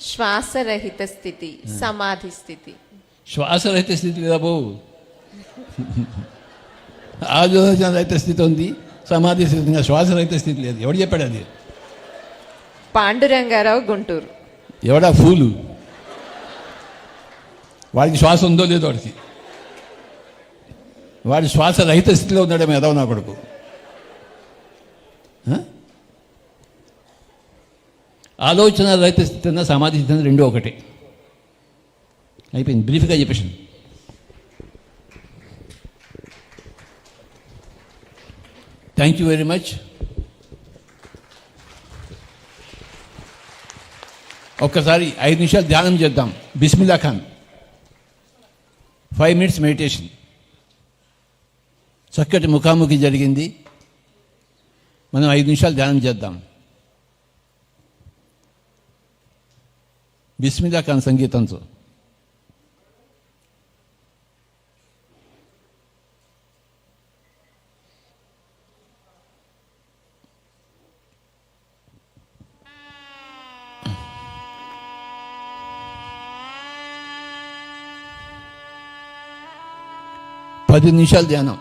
శ్వాస రహిత స్థితి, సమాధి స్థితి. శ్వాస రహిత స్థితి లేదా బాబు? ఆలోచన రహిత స్థితి ఉంది, సమాధి స్థితి ఉంది, శ్వాస రహిత స్థితి లేదు. ఎవడు చెప్పాడు అది? పాండురంగారావు, గుంటూరు. ఎవడా ఫూలు? వాడికి శ్వాస ఉందో లేదో వాడికి. వాడి శ్వాస రహిత స్థితిలో ఉన్నాడేమో ఎదవ నా కొడుకు. ఆలోచన రహిత స్థితి అన్న సమాధి స్థితి రెండు ఒకటే. అయిపోయింది, బ్రీఫ్గా చెప్పేసాను. Thank you very much. ఒక్కసారి 5 నిమిషాలు ధ్యానం చేద్దాం. బిస్మిల్లా ఖాన్. 5 minutes meditation. చక్కటి ముఖాముఖి జరిగింది. మనం 5 నిమిషాలు ధ్యానం చేద్దాం. బిస్మిల్లా ఖాన్ సంగీతంతో. పది నిమిషాలు ధ్యానం.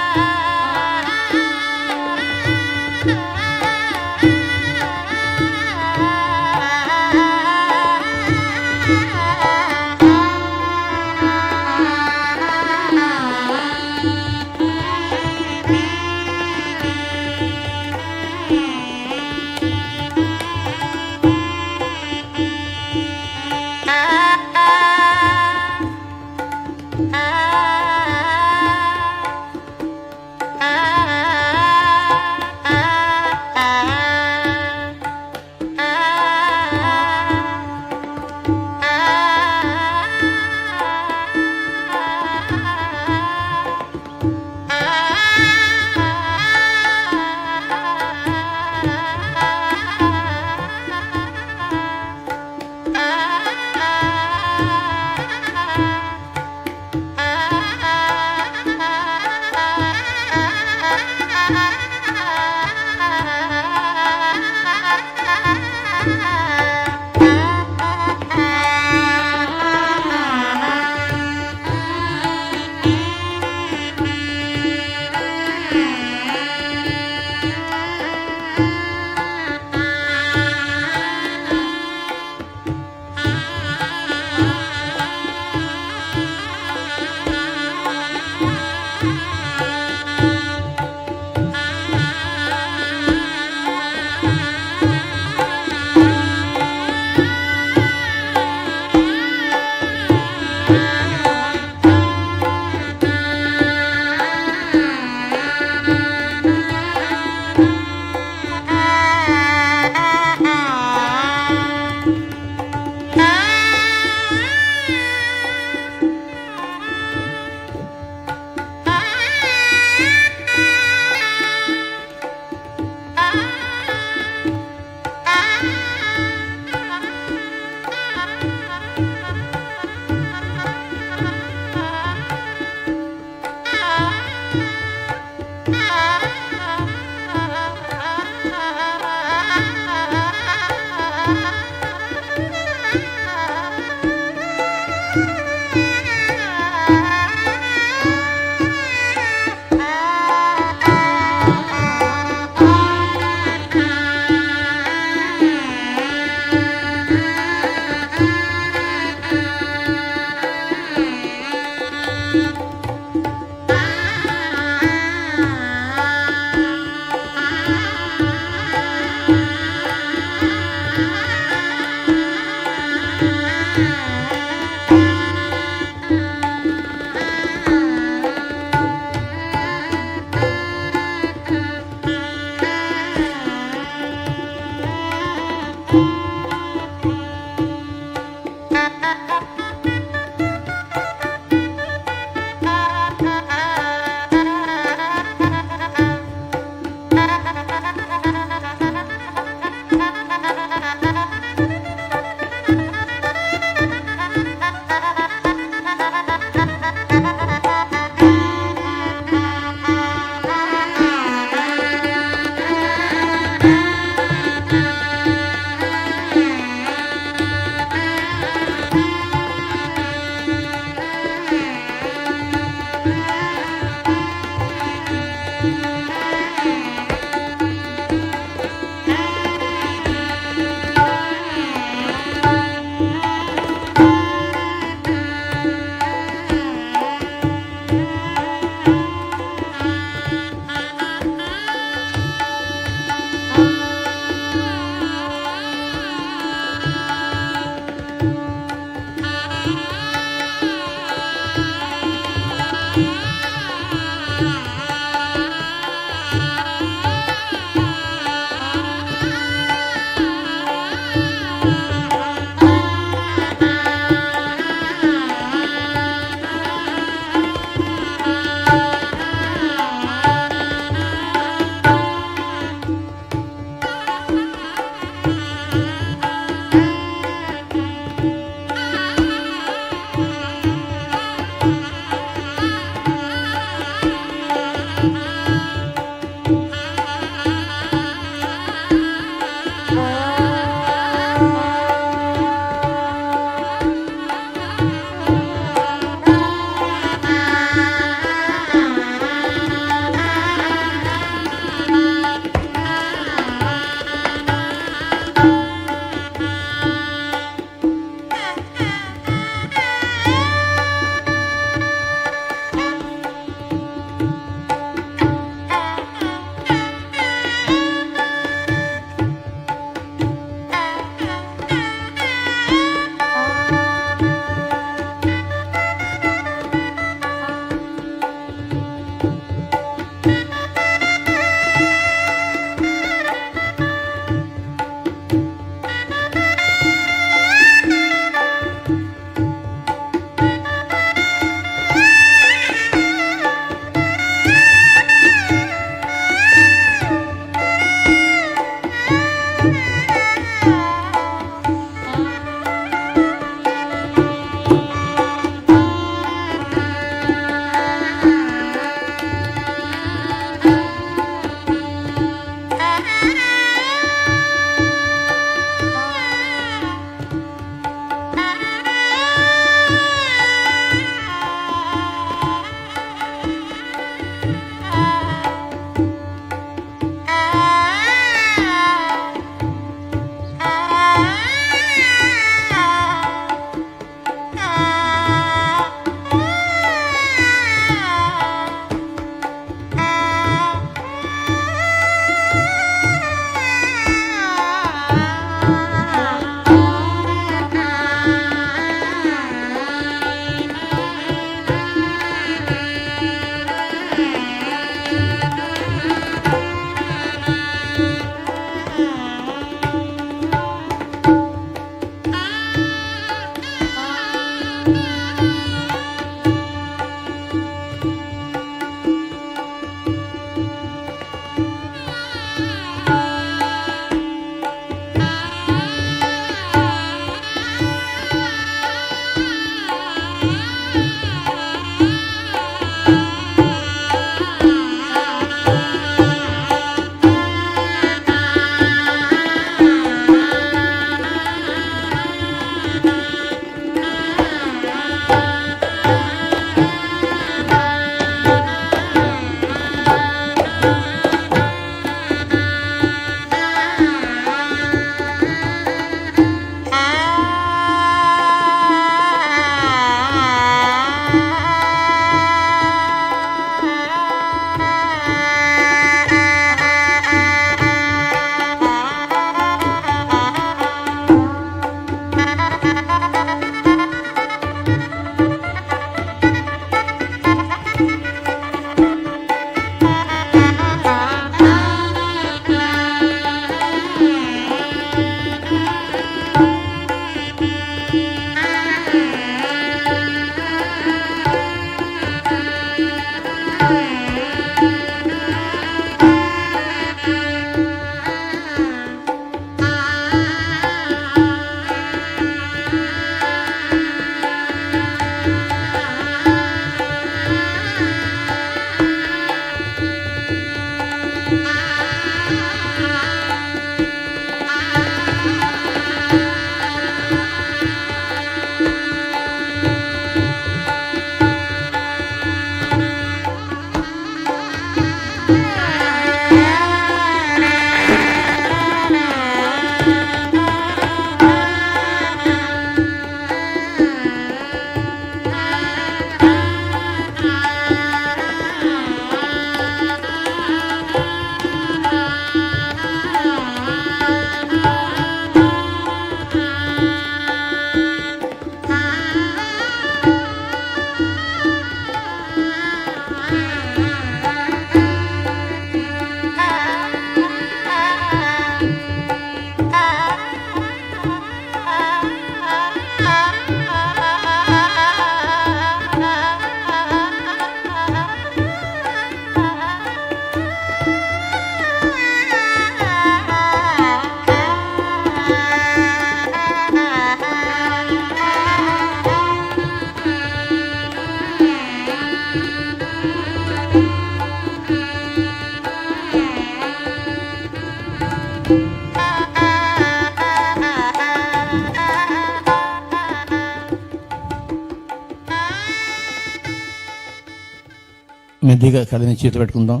మెల్లిగా కళ్ళని చేతి పెట్టుకుందాం.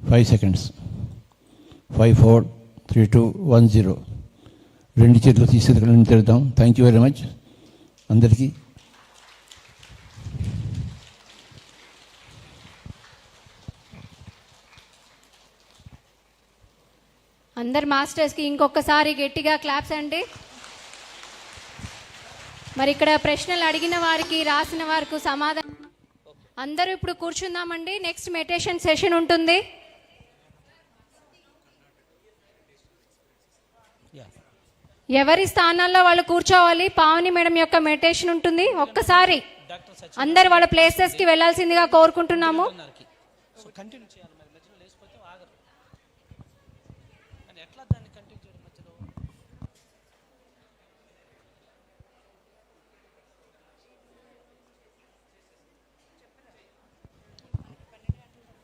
5 seconds. 5, 4, 3, 2, 1, 0. 2 చేతులు తీసేది కళ్ళని తెరుద్దాం. థ్యాంక్ యూ వెరీ మచ్ అందరికీ. అందరు మాస్టర్స్కి ఇంకొకసారి గట్టిగా క్లాప్స్ అండి. మరి ఇక్కడ ప్రశ్నలు అడిగిన వారికి రాసిన వారికి సమాధానం. అందరూ ఇప్పుడు కూర్చుందామండి. నెక్స్ట్ మెడిటేషన్ సెషన్ ఉంటుంది. ఎవరి స్థానాల్లో వాళ్ళు కూర్చోవాలి. పావని మేడం యొక్క మెడిటేషన్ ఉంటుంది. ఒక్కసారి అందరు వాళ్ళ ప్లేసెస్కి వెళ్ళాల్సిందిగా కోరుకుంటున్నాము.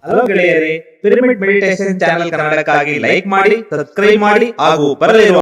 ಹಲೋ ಗೆಳೆಯರೇ, ಪಿರಮಿಡ್ ಮೆಡಿಟೇಷನ್ ಚಾನೆಲ್ ಕನ್ನಡಕ್ಕಾಗಿ ಲೈಕ್ ಮಾಡಿ, ಸಬ್ಸ್ಕ್ರೈಬ್ ಮಾಡಿ ಹಾಗೂ ಬರಲಿರುವ